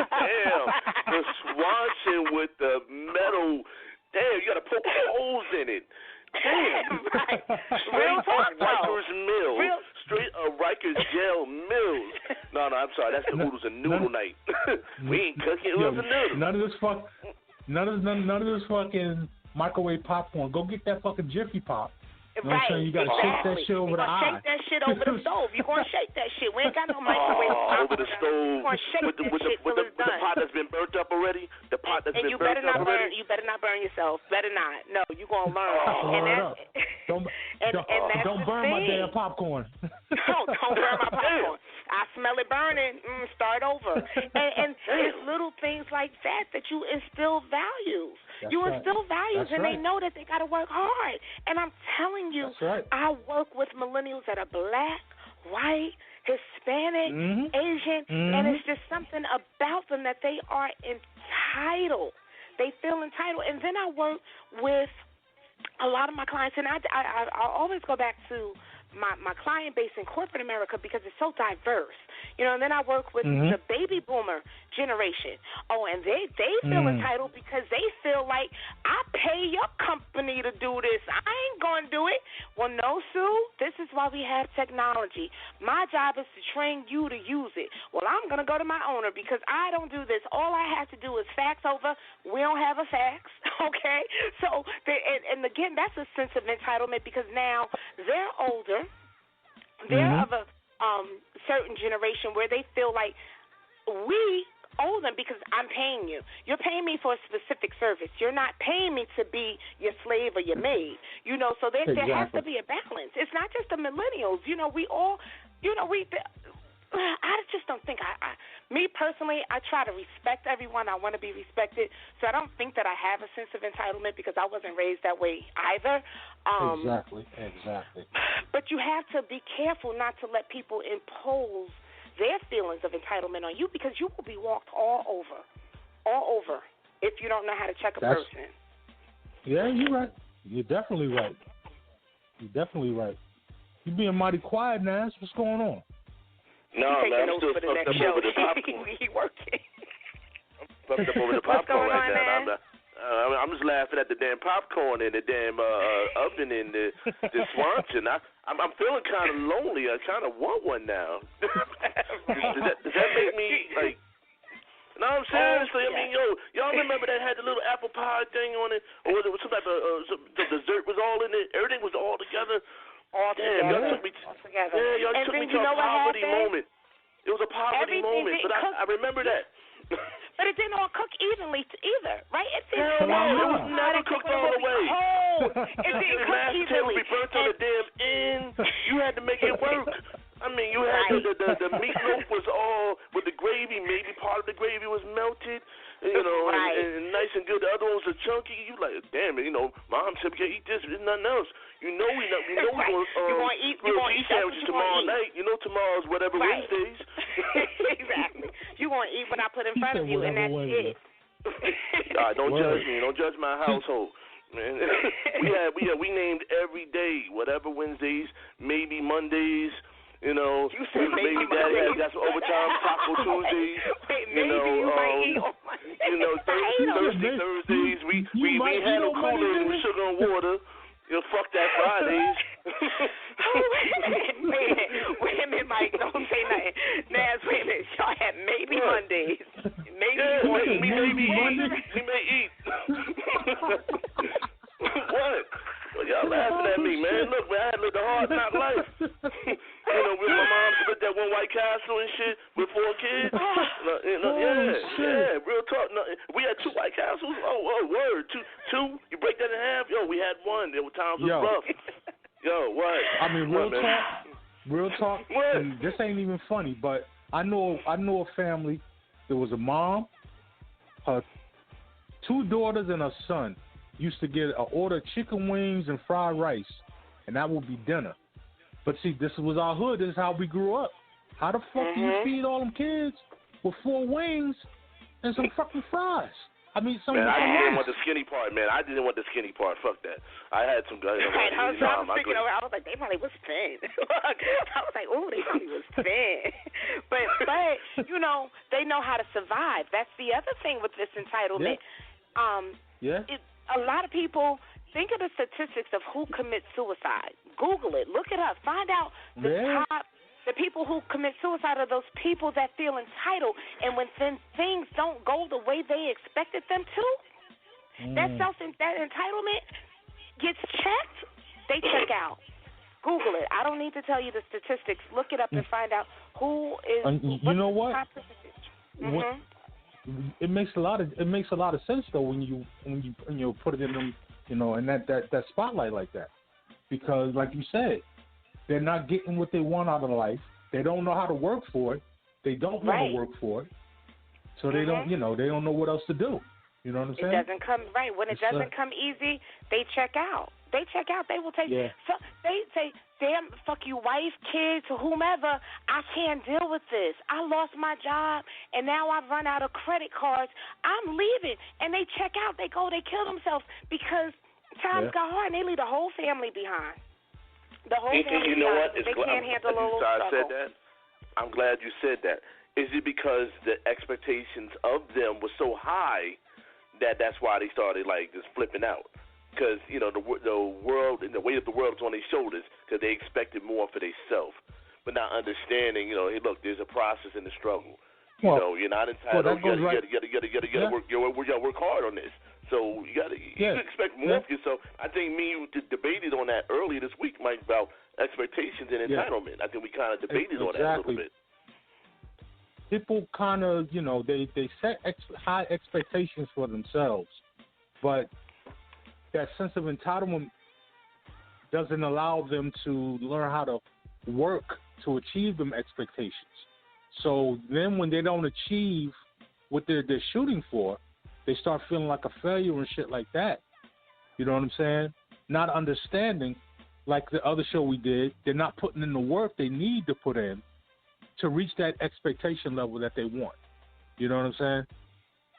Damn. The Swanson with the metal. Damn, you got to poke holes in it. Damn. Right. Real talk, Rikers Mills. Straight Rikers Jail Mills. No, I'm sorry. That's the Oodles and Noodle night. We ain't cooking oodles and noodles. None of this fucking microwave popcorn. Go get that fucking Jiffy Pop. You know what I'm saying? You got to shake that shit over the eye. Shake that shit over the stove. You're going to shake that shit. We ain't got no microwave over the stove. With the pot that's been burnt up already. The pot that's been burnt up already. You better not burn yourself. Better not. No, you're going to learn. Don't burn my damn popcorn. Don't burn my popcorn. I smell it burning. Start over. And it's little things like that you instill values. Instill values, and they know that they got to work hard. And I'm telling you, I work with millennials that are black, white, Hispanic, Asian, and it's just something about them that they are entitled. They feel entitled. And then I work with a lot of my clients, and I always go back to my client base in corporate America because it's so diverse. You know, and then I work with the baby boomer generation. Oh, and they feel entitled because they feel like I pay your company to do this. I ain't going to do it. Well, no, Sue, this is why we have technology. My job is to train you to use it. Well, I'm going to go to my owner because I don't do this. All I have to do is fax over. We don't have a fax, okay? So, and again, that's a sense of entitlement because now they're older. They're of a certain generation where they feel like we owe them because I'm paying you. You're paying me for a specific service. You're not paying me to be your slave or your maid. You know, so there has to be a balance. It's not just the millennials. You know, we all, I just don't think me personally, I try to respect everyone. I want to be respected. So I don't think that I have a sense of entitlement because I wasn't raised that way either. Exactly. But you have to be careful not to let people impose their feelings of entitlement on you because you will be walked all over if you don't know how to check a person. Yeah, you're right. You're definitely right. You're being mighty quiet, Naz. What's going on? No, man, I'm still fucked up over the popcorn. He working. I'm fucked up over the popcorn right now. I'm just laughing at the damn popcorn and the damn oven and the Swanson. I'm feeling kind of lonely. I kind of want one now. does that make me like? No, seriously. I mean, y'all remember that had the little apple pie thing on it, or was it some type of the dessert was all in it? Everything was all together. Damn, y'all took me. Yeah, y'all took me to a poverty moment. It was a poverty moment, but I remember that. But it didn't all cook evenly either, right? It didn't. It was never cooked all the way. It didn't cook evenly. We burnt on the damn end. You had to make it work. I mean, you had the meatloaf was all with the gravy. Maybe part of the gravy was melted, and nice and good. The other one was chunky. You like, damn it, Mom said we can't eat this. There's nothing else. We going eat sandwiches tomorrow night. Tomorrow's whatever Wednesdays. Exactly. You gonna eat what I put in front of you, and that's it. All right, don't judge me. Don't judge my household. Man, we named every day, whatever Wednesdays, maybe Mondays. Maybe Daddy got some overtime Taco Tuesdays. Thursdays we had no cooler with sugar and water. Fuck that Fridays. Wait a minute, Mike. Don't say nothing. Naz, wait a minute. Y'all had maybe Mondays. We may eat. What? Well, y'all laughing at me, man. Look, man, I had lived a hard knock life. With my mom lived that one White Castle and shit with 4 kids. Real talk. No, we had 2 White Castles. Oh, word. Two. You break that in half. Yo, we had 1. There were times it was rough. Yo, what? I mean, real talk. And this ain't even funny, but I know a family. There was a mom, her 2 daughters, and a son. Used to get an order of chicken wings and fried rice, and that would be dinner. But see, this was our hood. This is how we grew up. How the fuck do you feed all them kids with 4 wings and some fucking fries? I mean, I didn't want the skinny part, man. I didn't want the skinny part. Fuck that. I had some guys. I was like, they probably was thin. I was like, oh, they probably was thin. But they know how to survive. That's the other thing with this entitlement. A lot of people think of the statistics of who commits suicide. Google it. Look it up. Find out the people who commit suicide are those people that feel entitled. And when things don't go the way they expected them to, that entitlement gets checked, they check out. Google it. I don't need to tell you the statistics. Look it up and find out who is. You know what? It makes a lot of sense though when you put it in them, in that spotlight like that, because like you said, they're not getting what they want out of life. They don't know how to work for it. They don't want to work for it, so they don't they don't know what else to do. You know what I'm saying? It doesn't come right when it doesn't come easy. They check out. They will take. So they say, "Damn, fuck you, wife, kids, whomever. I can't deal with this. I lost my job, and now I've run out of credit cards. I'm leaving." And they check out. They go. They kill themselves because times got hard, and they leave the whole family behind. The whole family. You know what? They can't handle a little struggle. I said that. I'm glad you said that. Is it because the expectations of them were so high that's why they started just flipping out? Because the world and the weight of the world is on their shoulders because they expected more for themselves, but not understanding. Hey, look, there's a process in the struggle. You're not entitled. You gotta work hard on this. So you expect more of yourself. I think me and you debated on that earlier this week, Mike, about expectations and entitlement. I think we kind of debated on that a little bit. People kind of, they set high expectations for themselves, but that sense of entitlement doesn't allow them to learn how to work to achieve them expectations. So then when they don't achieve what they're shooting for, they start feeling like a failure and shit like that. You know what I'm saying? Not understanding, like the other show we did, they're not putting in the work they need to put in to reach that expectation level that they want. You know what I'm saying?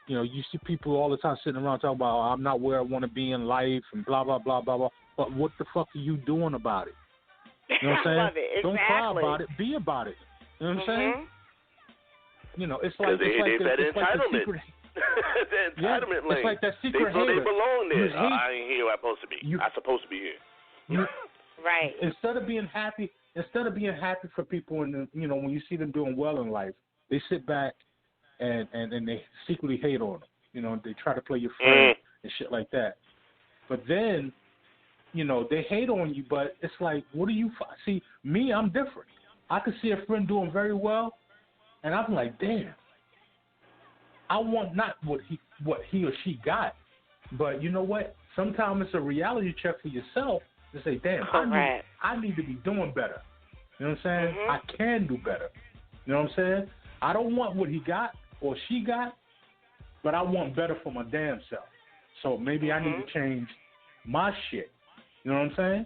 You see people all the time sitting around talking about, I'm not where I want to be in life and blah, blah, blah, blah, blah. But what the fuck are you doing about it? You know what I'm saying? I love it. Exactly. Don't cry about it. Be about it. You know what I'm saying? It's like that entitlement. The entitlement lane. It's like that secret hater. They belong there. I ain't here where I'm supposed to be. I'm supposed to be here. Right. Instead of being happy for people, and when you see them doing well in life, they sit back and they secretly hate on them. You know, they try to play your friend and shit like that. But then, you know, they hate on you, but it's like, what do you see? Me, I'm different. I could see a friend doing very well, and I'm like, damn. I want not what he or she got, but you know what? Sometimes it's a reality check for yourself to say, damn, I need to be doing better. You know what I'm saying? I can do better. You know what I'm saying? I don't want what he got or she got, but I want better for my damn self. So maybe I need to change my shit. You know what I'm saying?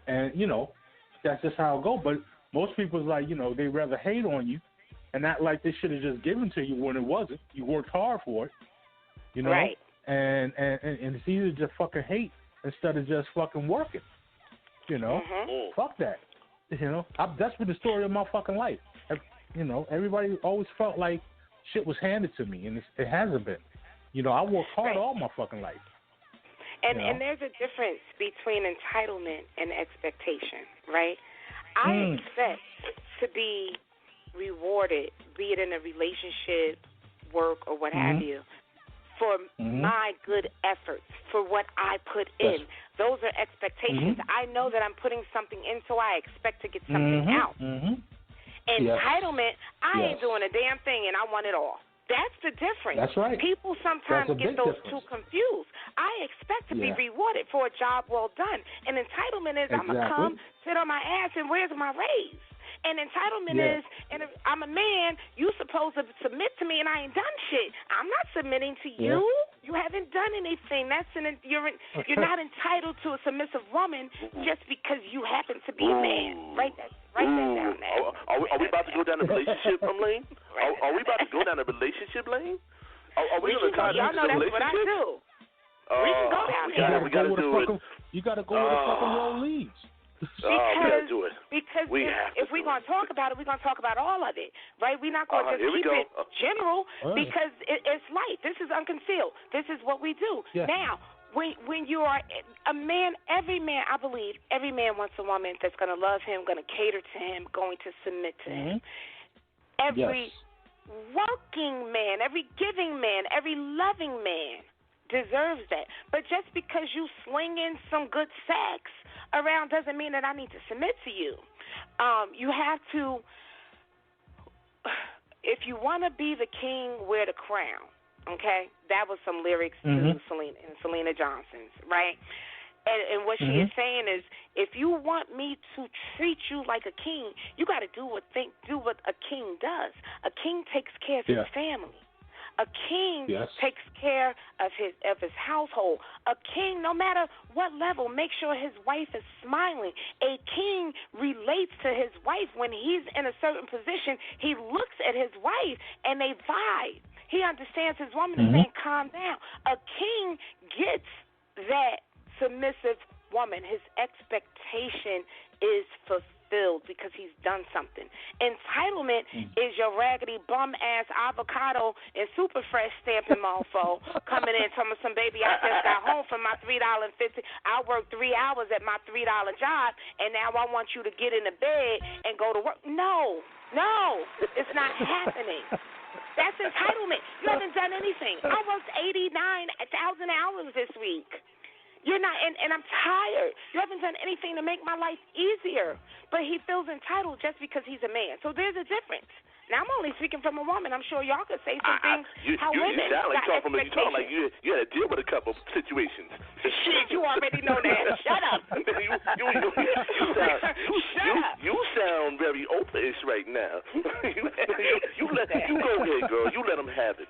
And, you know, that's just how it goes. But most people's like, you know, they rather hate on you and act like this shit is just given to you when it wasn't. You worked hard for it, you know? Right. And it's easy to just fucking hate instead of just fucking working, you know? Fuck that. You know, that's been the story of my fucking life. You know, everybody always felt like shit was handed to me, and it hasn't been. You know, I worked hard all my fucking life. And there's a difference between entitlement and expectation, right? I expect to be rewarded, be it in a relationship, work, or what have you, for my good efforts, for what I put in. Those are expectations. I know that I'm putting something in, so I expect to get something out. Entitlement, I ain't doing a damn thing, and I want it all. That's the difference. That's right. People sometimes get those two confused. I expect to be rewarded for a job well done. And entitlement is I'm going to come, sit on my ass, and where's my raise? And entitlement is, and if I'm a man, you supposed to submit to me, and I ain't done shit. I'm not submitting to you. You haven't done anything. You're not entitled to a submissive woman just because you happen to be a man. Write that down there. Are we about to go down the relationship lane? Are we about to go down the relationship lane? Are we going to talk about the relationship? Y'all know that's what I do. We can go down there. We got to do it. You got to go where the fucking roll leads. We gotta do it. Because if we're going to talk about it, we're going to talk about all of it, right? We're not going to just keep it general because it's light. This is unconcealed. This is what we do. Now, when you are a man, every man, I believe, every man wants a woman that's going to love him, going to cater to him, going to submit to him. Every working man, every giving man, every loving man deserves that. But just because you sling in some good sex around doesn't mean that I need to submit to you. You have to, if you want to be the king, wear the crown, okay? That was some lyrics to Selena Johnson's, right? And what she is saying is, if you want me to treat you like a king, you got to do what a king does. A king takes care of his family. A king takes care of his household. A king, no matter what level, makes sure his wife is smiling. A king relates to his wife when he's in a certain position. He looks at his wife and they vibe. He understands his woman is saying, calm down. A king gets that submissive woman. His expectation is fulfilled because he's done something. Entitlement is your raggedy bum-ass avocado and super fresh stamping mofo coming in telling me, some baby, I just got home from my $3.50. I worked 3 hours at my $3 job, and now I want you to get in the bed and go to work. No, it's not happening. That's entitlement. You haven't done anything. I worked 89,000 hours this week. You're not, and I'm tired. You haven't done anything to make my life easier. But he feels entitled just because he's a man. So there's a difference. Now, I'm only speaking from a woman. I'm sure y'all could say some things how women sound like got you talking like you had to deal with a couple situations. Shit, you already know that. Shut up. You sound very open-ish right now. You go ahead, girl. You let them have it.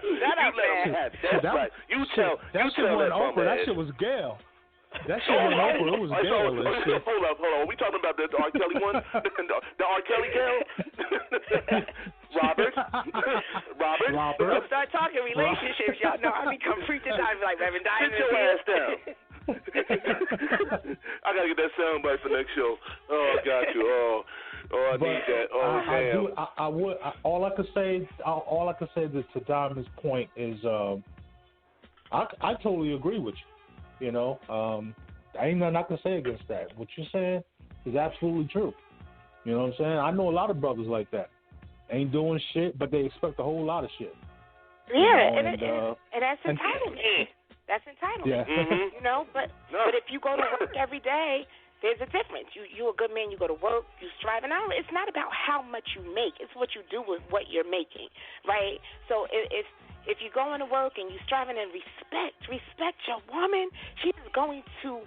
Shut up, man. That's right. You tell that shit was Gail. That shit wasn't Oprah. It was Gail. Hold up. Are we talking about the R. Kelly one? The R. Kelly Gail? Robert. Don't start talking relationships. Y'all know I become preachers. I be like, Reverend Diamond. Sit your ass down. I gotta get that soundbite for next show. Oh, I got you. I need that. Damn. All I could say to Diamond's point is, I totally agree with you. You know, ain't nothing I can say against that. What you're saying is absolutely true. You know what I'm saying? I know a lot of brothers like that. ain't doing shit, but they expect a whole lot of shit. Yeah, you and know, that's entitlement. That's entitlement. Yeah. Mm-hmm. You know, but if you go to work every day, there's a difference. You a good man. You go to work. You strive. And it's not about how much you make. It's what you do with what you're making, right? So if you're going to work and you're striving and respect your woman, she is going to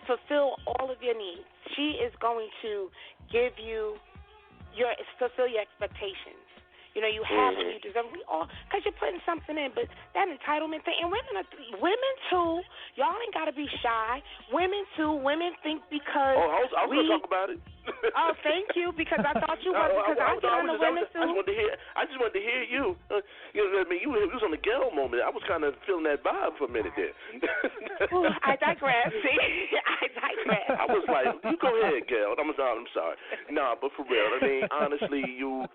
fulfill all of your needs. She is going to give you fulfill your expectations. You know, you have what you deserve. We all, because you're putting something in, but that entitlement thing, and women too, y'all ain't got to be shy. Women too, women think because I was going to talk about it. Oh, thank you, because I thought you was, because I get on the women too. I just wanted to hear you. You know what I mean? You was on the Gail moment. I was kind of feeling that vibe for a minute there. Ooh, I digress. See, I digress. I was like, you go ahead, Gail. I'm sorry. Nah, but for real, I mean, honestly, you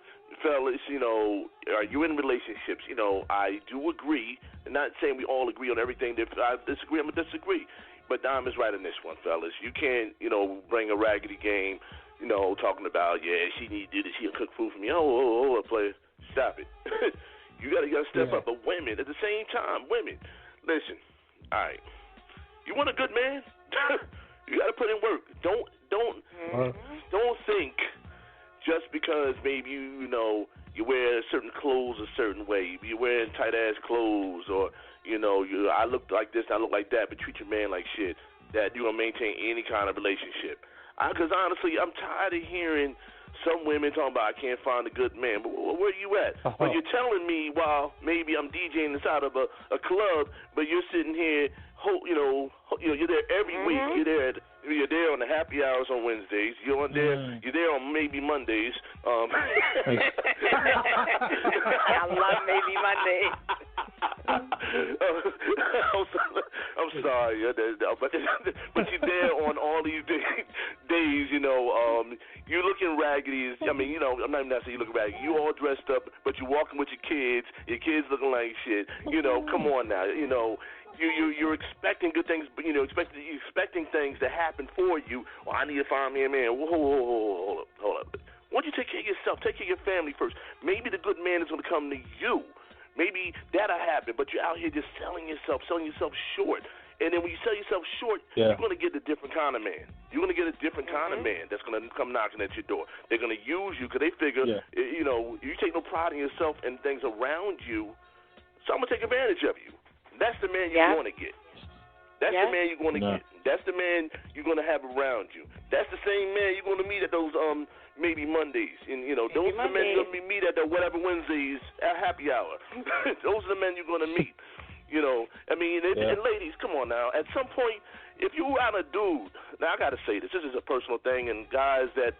fellas, you know, you're in relationships. You know, I do agree. I'm not saying we all agree on everything. If I disagree, I'm going to disagree. But Dom is right on this one, fellas. You can't, you know, bring a raggedy game, you know, talking about, she need to do this, she'll cook food for me. Oh, player, stop it. you gotta step up. But women, at the same time, listen, all right, you want a good man? You gotta put in work. Don't think just because maybe you know you wear certain clothes a certain way, you're wearing tight ass clothes, or you know I look like this, I look like that, but treat your man like shit, that you're gonna maintain any kind of relationship. Because honestly, I'm tired of hearing some women talking about I can't find a good man. But where are you at? When you're telling me while maybe I'm DJing inside of a club, but you're sitting here, you're there every week. You're there on the happy hours on Wednesdays. You're there on maybe Mondays. I love maybe Mondays. I'm sorry, but you're there on all these days. You know, you're looking raggedy. I mean, you know, I'm not even saying you look raggedy. You all dressed up, but you're walking with your kids. Your kids looking like shit. You know, come on now. You know. You're expecting good things, but you're expecting things to happen for you. Well, I need to find me a man. Hold up. Why don't you take care of yourself? Take care of your family first. Maybe the good man is going to come to you. Maybe that'll happen, but you're out here just selling yourself short. And then when you sell yourself short, you're going to get a different kind of man. You're going to get a different kind of man that's going to come knocking at your door. They're going to use you because they figure, you know, you take no pride in yourself and things around you, so I'm going to take advantage of you. That's the man you're going to get. That's the man you're going to get. That's the man you're going to have around you. That's the same man you're going to meet at those maybe Mondays. And, you know, those are the men you're going to meet at the whatever Wednesdays at happy hour. Those are the men you're going to meet. You know, I mean, and ladies, come on now. At some point, if you out a dude, now I got to say this. This is a personal thing, and guys that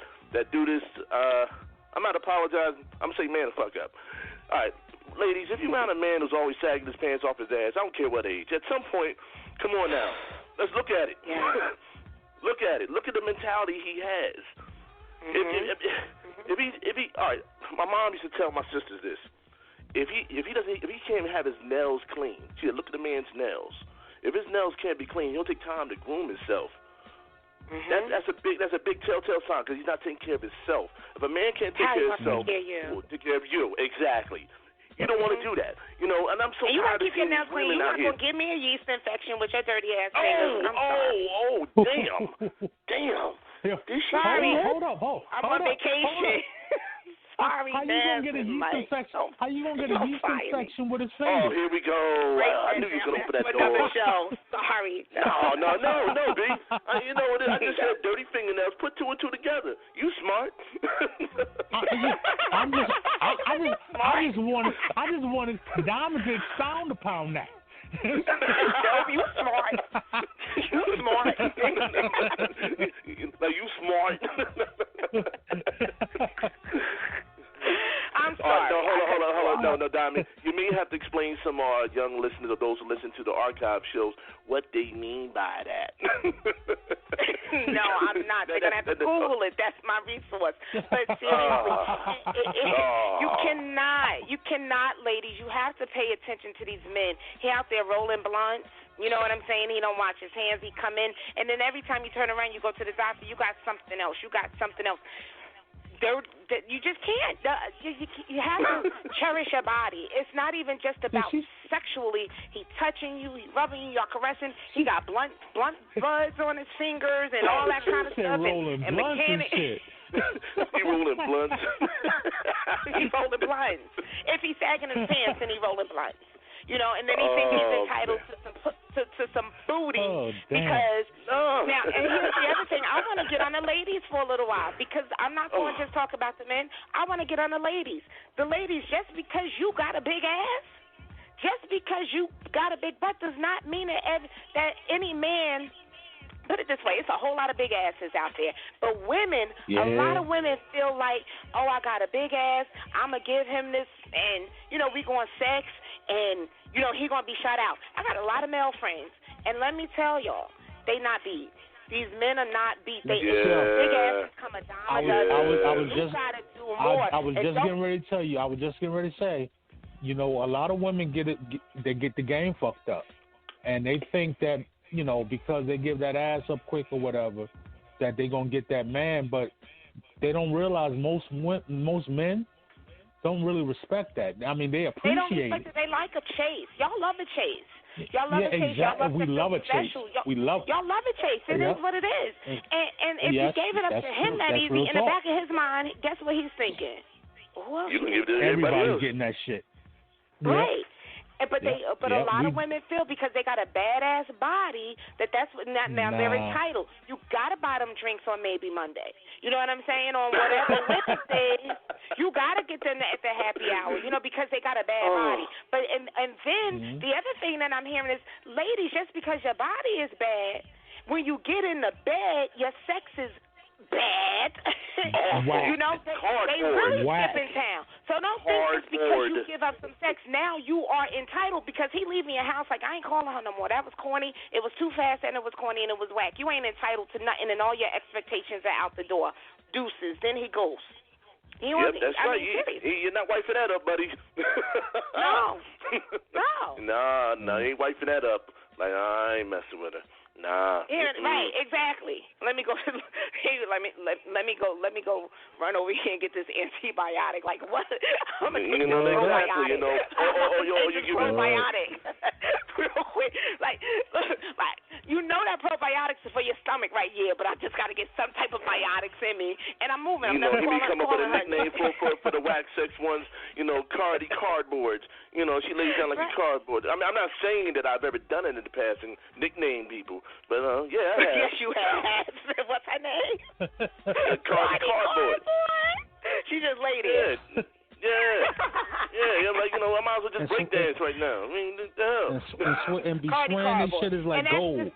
do this, I'm not apologizing. I'm going to say man the fuck up. All right. Ladies, if you found a man who's always sagging his pants off his ass, I don't care what age, at some point, come on now, let's look at it. Yeah. Look at it. Look at the mentality he has. If he, all right, my mom used to tell my sisters this. If he can't have his nails clean, see, look at the man's nails. If his nails can't be clean, he'll take time to groom himself. That's a big telltale sign because he's not taking care of himself. If a man can't take care of himself, he'll take care of you. Exactly. You don't want to do that, you know. And I'm so tired of seeing these women out here. You're not gonna give me a yeast infection with your dirty ass fingers. Damn. Hold up. I'm on vacation. Sorry, how you gonna get a yeast infection? How you gonna get a yeast infection with his fingers? Oh, here we go. I knew you was gonna open that door. Another show. Sorry. No, B. You know what? I just said dirty fingernails. Put two and two together. You smart. I just wanted Diamond to expound upon that. No, you smart. Now you smart. I'm sorry. Hold on. No, Diamond. You may have to explain some young listeners or those who listen to the archive shows what they mean by that. No, I'm not. They're going to have to Google it. That's my resource. But seriously, you cannot, ladies, you have to pay attention to these men. He out there rolling blunts. You know what I'm saying? He don't watch his hands. He come in, and then every time you turn around, you go to the doctor, you got something else. you just can't. You have to cherish your body. It's not even just about sexually. He touching you, he rubbing you, you're caressing. He got blunt buds on his fingers and all that kind of stuff. And mechanic. He rolling blunts. He rolling blunts. If he's sagging his pants, then he rolling blunts. You know, and then he thinks he's entitled to some booty because now. And here's the other thing: I want to get on the ladies for a little while because I'm not going to just talk about the men. I want to get on the ladies. The ladies, just because you got a big ass, just because you got a big butt, does not mean that any man. Put it this way, it's a whole lot of big asses out there. But women, a lot of women feel like, oh, I got a big ass, I'm going to give him this, and, you know, we going sex, and, you know, he going to be shut out. I got a lot of male friends, and let me tell y'all, they not beat. These men are not beat. They big asses come a dime a dozen. I was just getting ready to tell you, I was just getting ready to say, you know, a lot of women get the game fucked up, and they think that, you know, because they give that ass up quick or whatever, that they're going to get that man. But they don't realize most men don't really respect that. I mean, they appreciate it. They don't respect it. They like a chase. Y'all love a chase. Y'all love a chase. Exactly. We love a chase. Y'all love a chase. It is what it is. And if you gave it up to him that easy, in the back of his mind, guess what he's thinking? Who else? You can give it to everybody's getting that shit. Right. But a lot of women feel because they got a badass body that's what now they're entitled. You gotta buy them drinks on maybe Monday. You know what I'm saying? On whatever Wednesday, you gotta get them at the happy hour. You know, because they got a bad body. But and then the other thing that I'm hearing is, ladies, just because your body is bad, when you get in the bed, your sex is bad. You know, they really skip in town. So don't think just because you give up some sex, now you are entitled because he leaving your house like, I ain't calling her no more. That was corny. It was too fast and it was corny and it was whack. You ain't entitled to nothing and all your expectations are out the door. Deuces. Then he goes. That's right. You're not wifing that up, buddy. No. No, he ain't wifing that up. Like, I ain't messing with her. Nah. Yeah, right, exactly. Let me go. Let me go run over here and get this antibiotic. Like what? I'm gonna take this probiotic. You give probiotic real quick. Like you know that probiotics is for your stomach, right? Yeah, but I just got to get some type of biotics in me, and I'm moving. He be coming up with a nickname for the wax sex ones. You know, cardboards. You know, she lays down like a cardboard. I mean, I'm not saying that I've ever done it in the past and nicknamed people, but yeah, I have. Yes, you have. What's her name? Cardboard. She just laid there. Yeah. I'm like, you know, I might as well just break dance right now. I mean, what the hell? And be swearing this shit is like gold.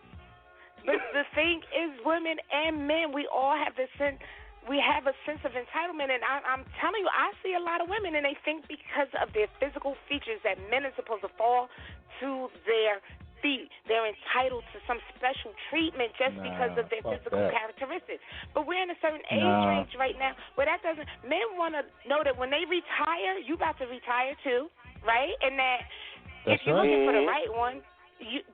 The thing is, women and men, we all have this sense. We have a sense of entitlement, and I'm telling you, I see a lot of women, and they think because of their physical features that men are supposed to fall to their feet. They're entitled to some special treatment just because of their physical characteristics. But we're in a certain age range right now where that doesn't. Men want to know that when they retire, you about to retire too, right? And that if you're looking for the right one.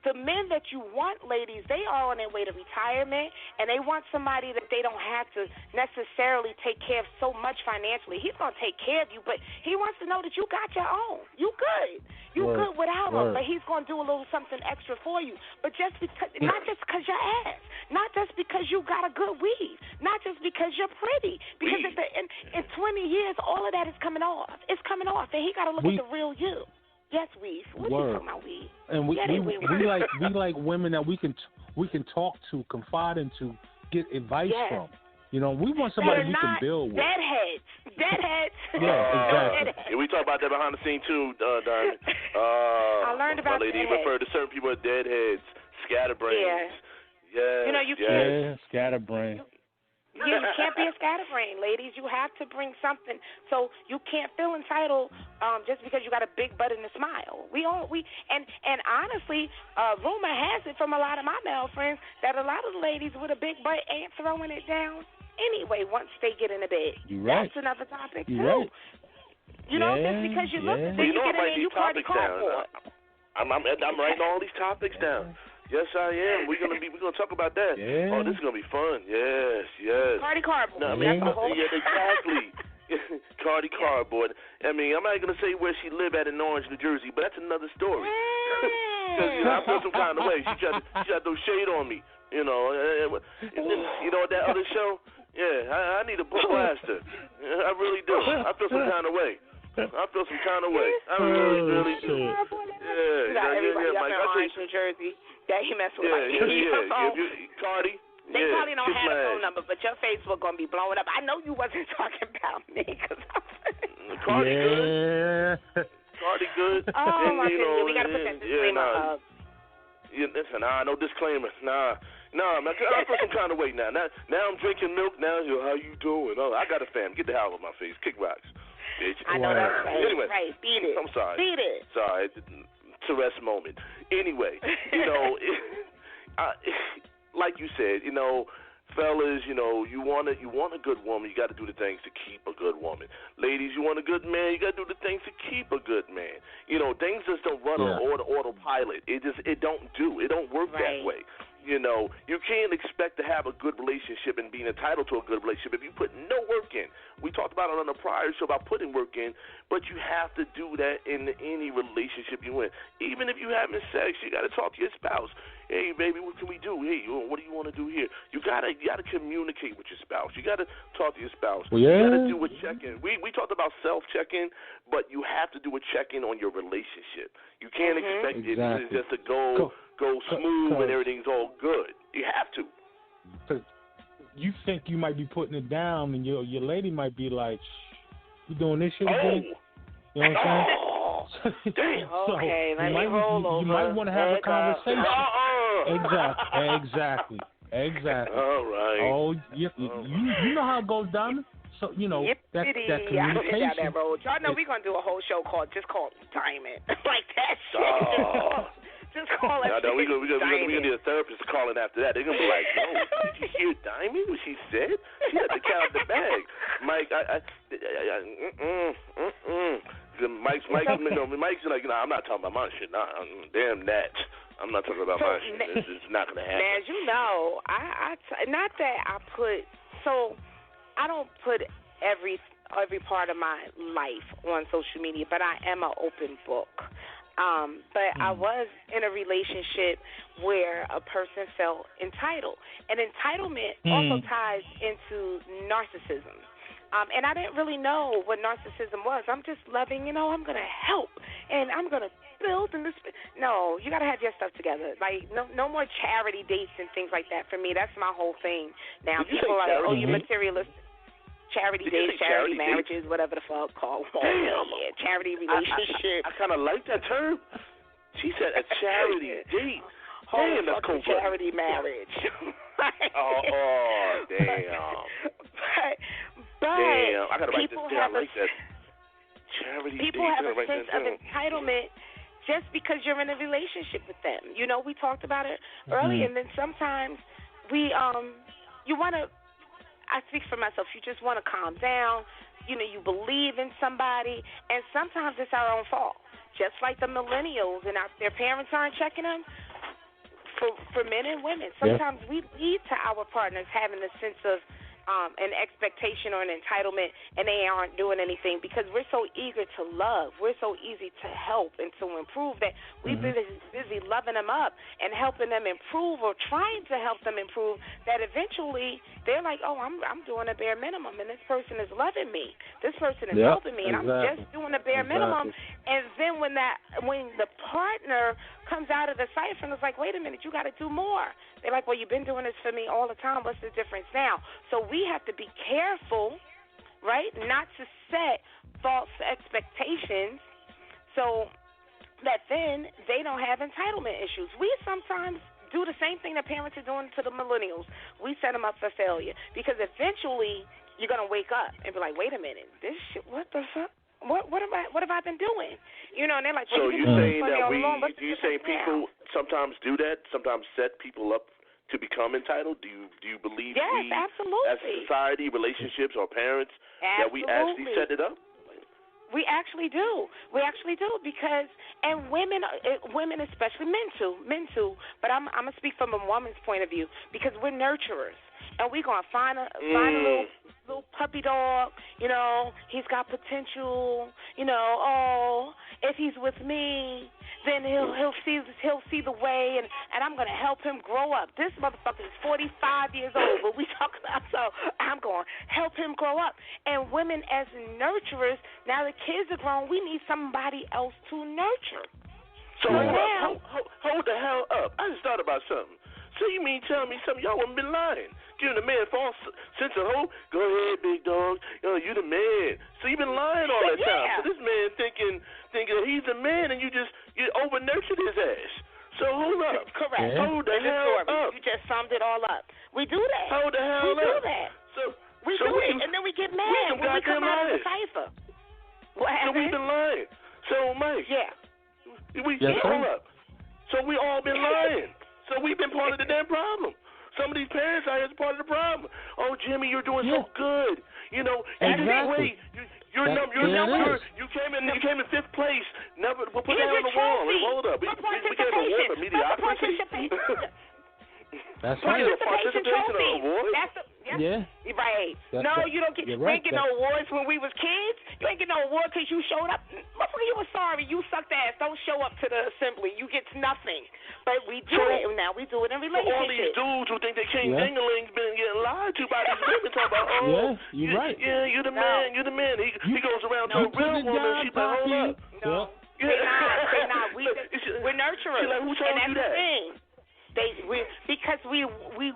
The men that you want, ladies, they are on their way to retirement, and they want somebody that they don't have to necessarily take care of so much financially. He's going to take care of you, but he wants to know that you got your own. You good. You good without him, but he's going to do a little something extra for you. But just because, not just because your ass, not just because you got a good weave, not just because you're pretty, because in 20 years, all of that is coming off. It's coming off, and he got to look at the real you. Yes, weave. What you talking about, weave? And we like women that we can talk to, confide into, get advice from. You know, we want somebody we can build with. Deadheads. Yeah, exactly. We talk about that behind the scene too, Diamond. I learned about my lady referred to certain people as deadheads, scatterbrains. Yeah. You know, you can't. Scatterbrain. Yeah, you can't be a scatterbrain, ladies. You have to bring something. So you can't feel entitled just because you got a big butt and a smile. And honestly, rumor has it from a lot of my male friends that a lot of the ladies with a big butt ain't throwing it down anyway once they get in the bed. You're right. That's another topic too. Right. You know, just because you look, then you get in there, you party cardboard. I'm writing all these topics down. Yes, I am. We're gonna talk about that. Yeah. Oh, this is gonna be fun. Yes. Party cardboard. No, exactly. Cardi Cardboard. I mean, I'm not gonna say where she lived at in Orange, New Jersey, but that's another story. Because I feel some kind of way. She tried to throw shade on me. You know that other show. Yeah, I need a blaster. I really do. I feel some kind of way. I really do. Yeah. Mike, up in Orange, New Jersey. That he messed with. Cardi. They probably don't have a phone number, but your Facebook gonna be blowing up. I know you wasn't talking about me, cause Cardi good. Cardi good. Oh my goodness, we gotta put that disclaimer up. No disclaimer. Nah, man. I feel some kind of way now. Now I'm drinking milk. Now, how you doing? Oh, I got a fan. Get the hell out of my face. Kick rocks, bitch. I know that's right. Anyway, right. Beat it. I'm sorry. Beat it. Sorry. Tourette's moment. Anyway, like you said, fellas, you want a good woman, you got to do the things to keep a good woman. Ladies, you want a good man, you got to do the things to keep a good man. Things just don't run on autopilot. It don't work that way. You can't expect to have a good relationship and being entitled to a good relationship if you put no work in. We talked about it on the prior show about putting work in, but you have to do that in any relationship you're in. Even if you're having sex, you got to talk to your spouse. Hey, baby, what can we do? Hey, what do you want to do here? You gotta communicate with your spouse. You gotta talk to your spouse. Well, yeah. You gotta do a check-in. We talked about self-check-in, but you have to do a check-in on your relationship. You can't expect it just to go smooth and everything's all good. You have to. Because you think you might be putting it down, and your lady might be like, "You doing this shit again?" You know what I'm saying? Damn. So okay, let me roll over. You might want to have a conversation. Exactly. All right. Oh, you know how it goes, Diamond. So that communication. Down that road. Y'all know we're gonna do a whole show called Diamond, like that shit. Just call it. No, we're gonna need a therapist calling after that. They're gonna be like, "No, did you hear Diamond? What she said? She had the cat out the bag." Mike, Mike's like, I'm not talking about my shit. Nah, damn that. I'm not talking about my shit. This is not gonna happen. As you know, I don't put every part of my life on social media, but I am an open book. But I was in a relationship where a person felt entitled. And entitlement also ties into narcissism. And I didn't really know what narcissism was. I'm just loving, I'm going to help, and I'm going to build. No, you got to have your stuff together. Like, no more charity dates and things like that for me. That's my whole thing. Now, people are like, you're materialistic. Charity dates, charity marriages, whatever the fuck called. Yeah, charity relationship. I kind of like that term. She said a charity date. Damn, that's cool. Charity marriage. Damn. But damn, I gotta write this down. I like that. Charity people date. have a sense of entitlement just because you're in a relationship with them. We talked about it earlier, and then sometimes you want to. I speak for myself. You just want to calm down. You believe in somebody, and sometimes it's our own fault. Just like the millennials and their parents aren't checking them. For men and women, sometimes we lead to our partners having a sense of an expectation or an entitlement, and they aren't doing anything because we're so eager to love. We're so easy to help and to improve that we've been busy loving them up and helping them improve or trying to help them improve that eventually they're like, oh, I'm doing a bare minimum, and this person is loving me. This person is helping me, and I'm just doing a bare minimum. And then when the partner comes out of the cipher and is like, wait a minute, you got to do more. They're like, well, you've been doing this for me all the time. What's the difference now? So we have to be careful, right, not to set false expectations so that then they don't have entitlement issues. We sometimes do the same thing that parents are doing to the millennials. We set them up for failure because eventually you're going to wake up and be like, wait a minute, this shit, what the fuck? What have I been doing? And they're like, so you're saying that do you say people sometimes do that? Sometimes set people up to become entitled? Do you believe we, absolutely, as a society, relationships, or parents, that we actually set it up? We actually do. Because, and women, especially men too. But I'm gonna speak from a woman's point of view because we're nurturers, and we're gonna find a little puppy dog. You know, he's got potential. You know, if he's with me, then he'll see the way, and I'm gonna help him grow up. This motherfucker is 45 years old, but we talk about, so I'm gonna help him grow up. And women as nurturers, now the kids are grown, we need somebody else to nurture. So hold the hell up. I just thought about something. So you mean tell me something? Y'all wouldn't been lying, giving the man false sense of hope. Go ahead, big dog. You the man. So you been lying all that time. So this man thinking he's the man, and you over nurtured his ass. So hold up. Correct. Yeah. Hold the hell up. You just summed it all up. We do that. Hold the hell up. We do that. We do it, and then we get mad when we come out of the cipher. What happened? So we've been lying. So Mike. Yeah. Hold up. So we all been lying. So we've been part of the damn problem. Some of these parents out here is part of the problem. Oh, Jimmy, you're doing so good. You know, exactly. You came in fifth place. Never put that on the wall. Hold up. We gave an award for mediocrity. That's right. Participation award. Yeah. Right. No, you don't get. We ain't get no awards when we was kids. You ain't get no award because you showed up. Motherfucker, you were sorry. You sucked ass. Don't show up to the assembly. You get nothing. But we do it now. We do it in relationships. All these dudes who think they king dinglings been getting lied to by these women talking about, you're right. Yeah, you the man. You the man. He goes around to a real woman. She like, hold up. No, they're not. We're nurturers. She's like, who told you that? The thing. Because we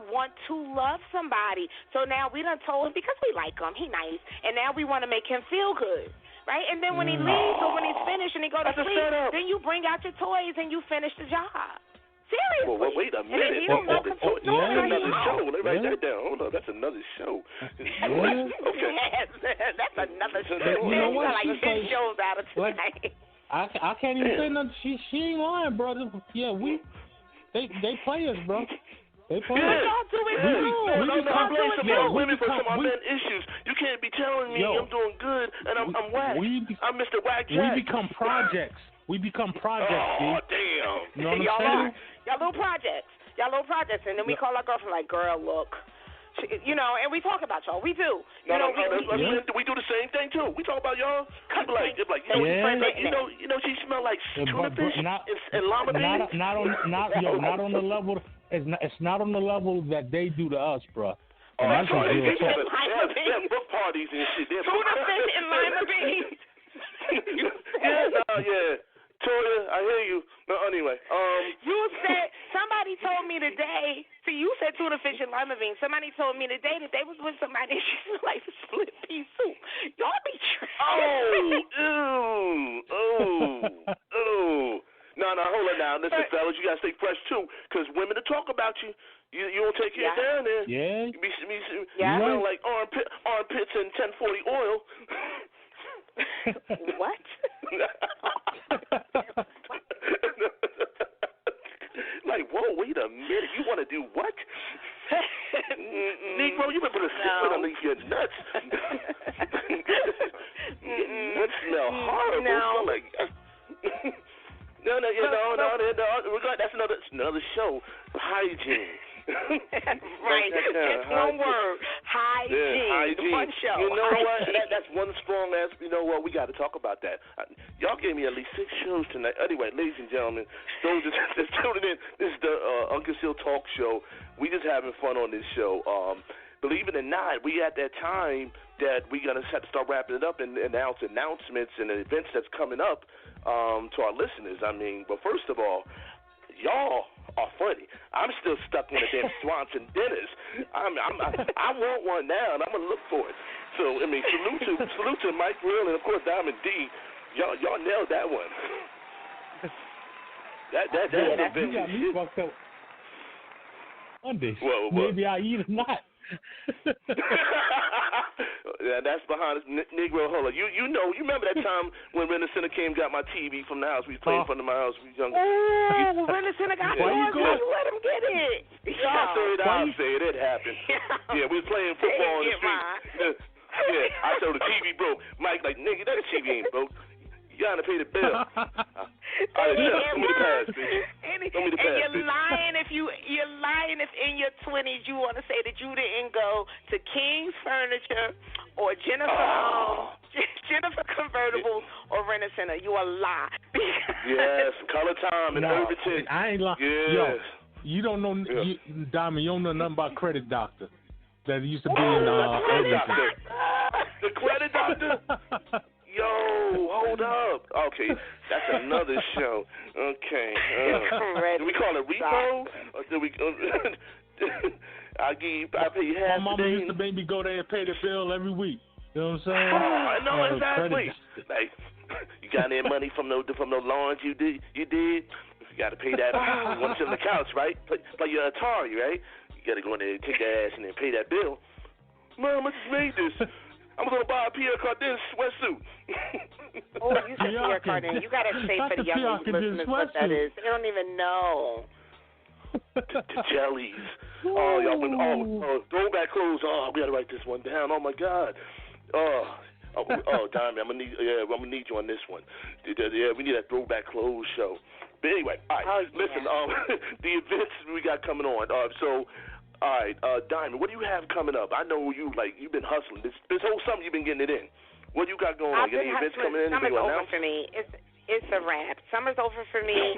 want to love somebody. So now we done told him because we like him, he nice, and now we want to make him feel good, right? And then when he leaves or when he's finished and he go to sleep, then you bring out your toys and you finish the job. Seriously. Well, wait a minute. That's another show. Let me write that down. Hold on, that's another show. Okay. That's another show. You know what? Like 10 shows out of tonight. I can't even say nothing. She ain't lying, brother. Yeah, They play us, bro. They play us. Y'all do it I'm playing some women for some men issues. You can't be telling me I'm doing good and I'm whack. I'm Mr. Whack Jack. We become projects. Oh, damn. You know what I'm saying? Y'all little projects. And then we call our girlfriend like, girl, look. You know, and we talk about y'all. We do. We do the same thing too. We talk about y'all. You know, she smell like tuna fish and llama beans. Not on the level. It's not on the level that they do to us, bro. Oh, that's right. They have book parties and shit. Tuna fish and lima beans. Yeah. Toya, I hear you. No, anyway. You said, somebody told me today, you said tuna fish and lima beans. Somebody told me today that they was with somebody and she smelled like split pea soup. Y'all be trying. No, hold it now. Listen, fellas, you got to stay fresh, too, because women will talk about you. You don't take care down there. Yeah. You smell like armpits and 1040 oil. What? Like, whoa, wait a minute. You want to do what? Negro, you been putting a cigarette underneath your nuts. Nuts smell horrible. No. That's another show. Hygiene. Right. Just one word. Hygiene. One show. You know what? That's one strong ass. You know what? We got to talk about that. Y'all gave me at least 6 shows tonight. Anyway, ladies and gentlemen, those that's tuning in, this is the Unconcealed Talk Show. We just having fun on this show. Believe it or not, we at that time that we gonna have to start wrapping it up and announce announcements and events that's coming up to our listeners. I mean, but first of all, y'all are funny. I'm still stuck in the damn Swanson dinners. I want one now, and I'm gonna look for it. So I mean, salute to Mike Real and of course Diamond D. Y'all nailed that one. That event got me fucked up. Monday. Well, maybe I eat or not. Yeah, that's behind us. Negro, hold on. You remember that time when Renner Center came got my TV from the house? We was playing in front of my house. We was young. Oh, Renner Center got yours. You let him get it. I'll say it. It happened. Yeah, we was playing football in the street. Yeah, I told the TV broke. Mike like, nigga, that TV ain't broke. You gotta pay the bill. All right, show me the pass, bitch. Show me the pass, you're lying if you're lying if in your 20s you want to say that you didn't go to King's Furniture or Jennifer Convertibles or Rent-A-Center. You a lie. Yes, Color Time and Irvington. I ain't lying. Yes. Yo, you don't know, Diamond. You don't know nothing about Credit Doctor. That used to be in Irvington. The Credit Doctor. Yo, hold up. Okay, that's another show. Okay. Do we call it repo? Or do we? I pay you half. My mama used to make me go there and pay the bill every week. You know what I'm saying? Oh, I know exactly. Like, you got any money from the lawns you did? You got to pay that. You want to sit on the couch, right? Play your Atari, right? You got to go in there and take that ass and then pay that bill. Mom, I just made this. I'm going to buy a Pierre Cardin sweatsuit. Oh, you said Pierre Cardin. You got to say for the young listeners what that is. They don't even know. The jellies. Oh, y'all been throwback clothes. Oh, we got to write this one down. Oh, my God. Diamond, I'm gonna need you on this one. Yeah, we need that throwback clothes show. But anyway, all right. Listen, the events we got coming on. All right, Diamond, what do you have coming up? I know you've been hustling this whole summer. You've been getting it in. What you got going on? Any events coming in? Summer's over for me. It's a wrap. Summer's over for me.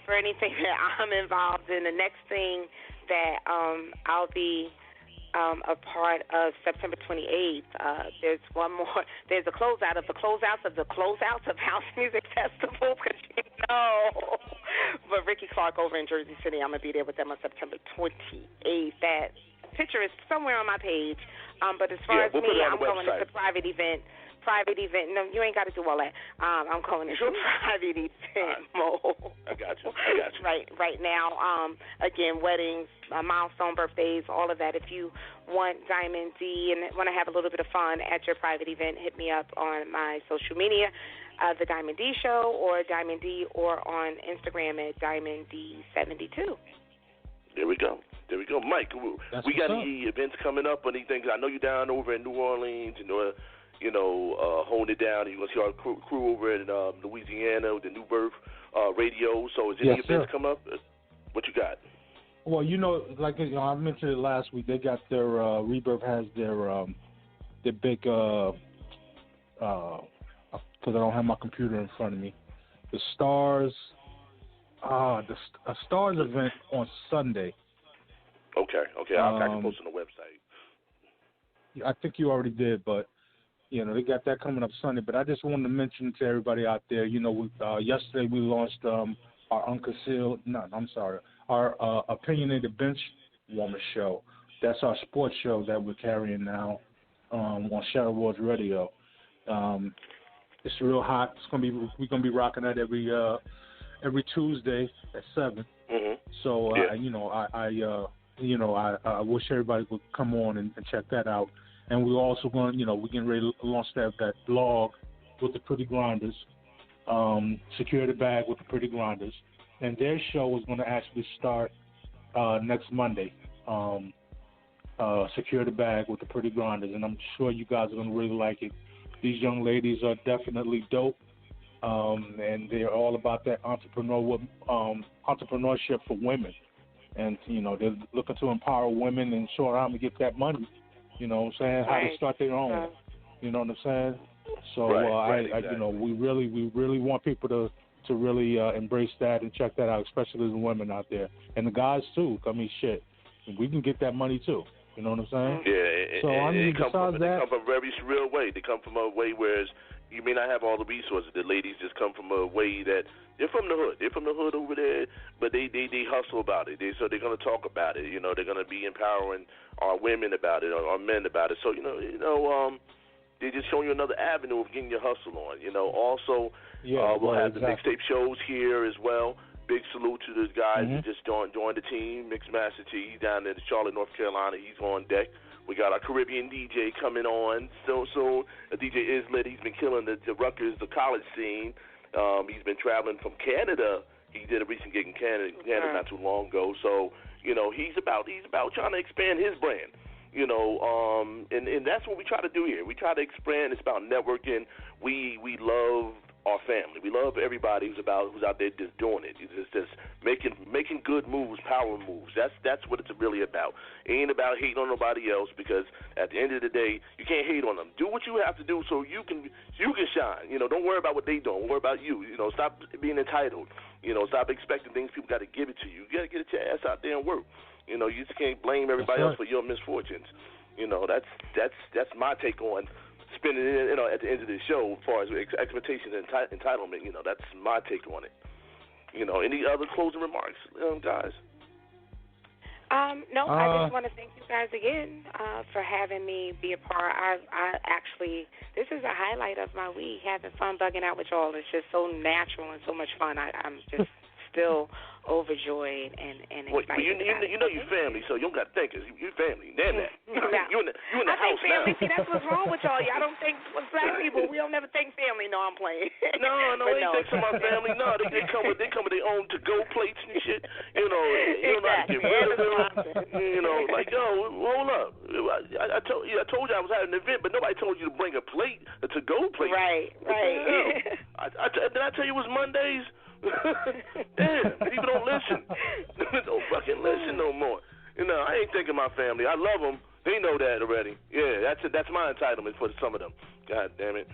For anything that I'm involved in, the next thing that I'll be a part of September 28th. There's one more. There's a closeout of the closeouts of House Music Festival, because But Ricky Clark over in Jersey City, I'm going to be there with them on September 28th. That picture is somewhere on my page. But as far as me, I'm going to the private event. No, you ain't got to do all that. I'm going into private event mode. I got you. Right now, again, weddings, milestone birthdays, all of that. If you want Diamond D and want to have a little bit of fun at your private event, hit me up on my social media, The Diamond D Show, or Diamond D, or on Instagram at Diamond D72. There we go. Mike, we got any events coming up or anything? I know you're down over in New Orleans and holding it down. You're going to see our crew over in Louisiana with the New Birth radio. So is any events come up? What you got? Well, I mentioned it last week. They got their Rebirth has their big because I don't have my computer in front of me. The Stars, a Stars event on Sunday. Okay. I can post on the website. I think you already did, but they got that coming up Sunday. But I just wanted to mention to everybody out there, yesterday we launched our Unconcealed. Our Opinionated Bench Warmer show. That's our sports show that we're carrying now on Shadow Wars Radio. It's real hot. We're gonna be rocking that every Tuesday at 7. Mm-hmm. So I wish everybody would come on and check that out. And we're also going, we're getting ready to launch that blog with the Pretty Grinders, Secure the Bag with the Pretty Grinders. And their show is going to actually start next Monday, Secure the Bag with the Pretty Grinders. And I'm sure you guys are going to really like it. These young ladies are definitely dope, and they're all about that entrepreneurship for women. And, they're looking to empower women and show them how to get that money. You know what I'm saying? How to start their own. You know what I'm saying? So exactly. We really want people to really embrace that and check that out, especially the women out there and the guys too. I mean, shit, we can get that money too. You know what I'm saying? Yeah. So they come from a very real way. They come from a way where you may not have all the resources. The ladies just come from a way that they're from the hood. They're from the hood over there, but they hustle about it. So they're going to talk about it. They're going to be empowering our women about it, our men about it. So they're just showing you another avenue of getting your hustle on. Also, we'll have the mixtape shows here as well. Big salute to those guys who just joined the team. Mixmaster T, he's down in Charlotte, North Carolina. He's on deck. We got our Caribbean DJ coming on so soon. DJ Islet, he's been killing the Rutgers, the college scene. He's been traveling from Canada. He did a recent gig in Canada not too long ago. So, he's about trying to expand his brand. You know, and that's what we try to do here. We try to expand. It's about networking. We love our family. We love everybody who's out there just doing it. It's just making good moves, power moves. That's what it's really about. It ain't about hating on nobody else, because at the end of the day, you can't hate on them. Do what you have to do so you can shine. You know, don't worry about what they doing. Worry about you. You know, stop being entitled. You know, stop expecting things. People got to give it to you. You got to get your ass out there and work. You know, you just can't blame everybody else for your misfortunes. You know, that's my take on spending it, you know, at the end of the show as far as expectations and entitlement. You know, that's my take on it. You know, any other closing remarks, guys? No, I just want to thank you guys again for having me be a part. I actually, this is a highlight of my week, having fun bugging out with y'all. It's just so natural and so much fun. I'm just still overjoyed and excited. Well, you know your family, so you don't got to think. You're family. Damn that. You in the house family, now. See, that's what's wrong with y'all. Y'all don't think, with black people, we don't never think family. No, I'm playing. No, they think of my family. No, they come with their own to-go plates and shit. You know, you don't know how to get rid of them. You know, like, yo, hold up. I told you I was having an event, but nobody told you to bring a plate, a to-go plate. Right. Did I tell you it was Mondays? Damn, people don't listen. Don't fucking listen no more. You know, I ain't thinking my family. I love them. They know that already. Yeah, that's my entitlement for some of them. God damn it.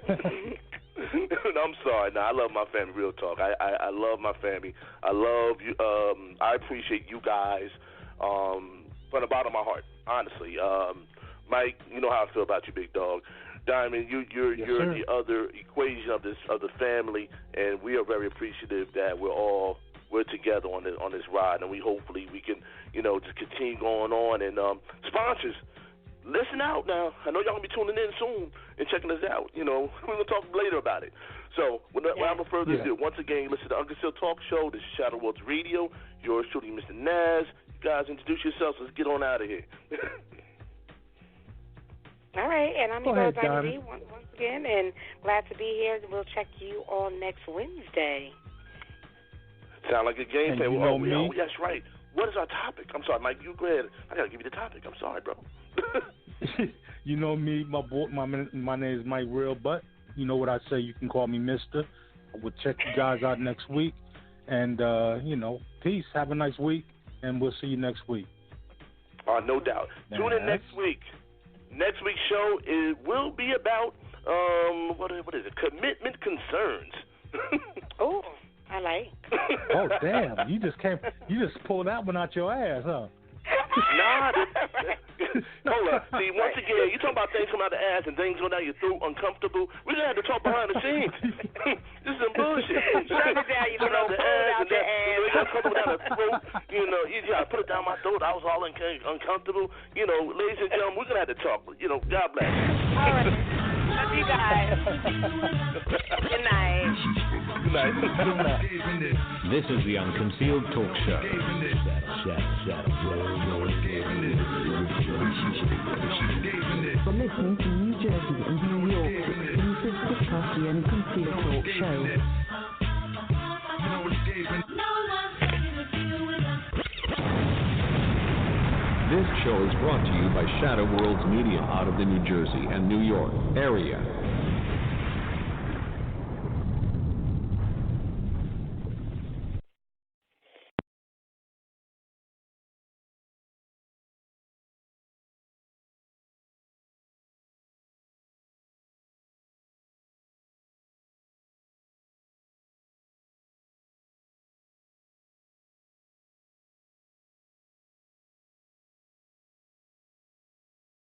I'm sorry. No, I love my family. Real talk. I love my family. I love you. I appreciate you guys from the bottom of my heart. Honestly, Mike, you know how I feel about you, big dog. Diamond, you're the other equation of the family, and we are very appreciative that we're together on this ride, and hopefully we can, you know, just continue going on. And sponsors, listen out now. I know y'all gonna be tuning in soon and checking us out. You know, we're gonna talk later about it. So without further ado, once again, listen to Unconcealed Talk Show. This is Shadow World's Radio. Yours truly, Mr. Naz. You guys introduce yourselves. Let's get on out of here. All right, and I'm your girl, Diamond D, once again, and glad to be here. We'll check you all next Wednesday. Sound like a game plan. Me? That's right. What is our topic? I'm sorry, Mike. You go ahead. I gotta give you the topic. I'm sorry, bro. You know me, my name is Mike Real, but you know what I say. You can call me Mister. We'll check you guys out next week, and you know, peace. Have a nice week, and we'll see you next week. No doubt. Tune in next week. Next week's show will be about what is it? Commitment concerns. Oh, I like. Oh damn! You just pulled that one out your ass, huh? Nah. Hold up. See, once again, you talking about things coming out the ass and things going down your throat, uncomfortable. We're gonna have to talk behind the scenes. This is some bullshit. Shut it down, you know, pull it out your ass. Uncomfortable down the throat. You know, you gotta put it down my throat. I was all uncomfortable. You know, ladies and gentlemen, we're gonna have to talk. You know, God bless. All right. Love you guys. Good night. Good night. This is the Unconcealed Talk Show. For listening to New Jersey and New York's exclusive podcast, The Unconcealed Talk Show. This show is brought to you by Shadow World's Media out of the New Jersey and New York area.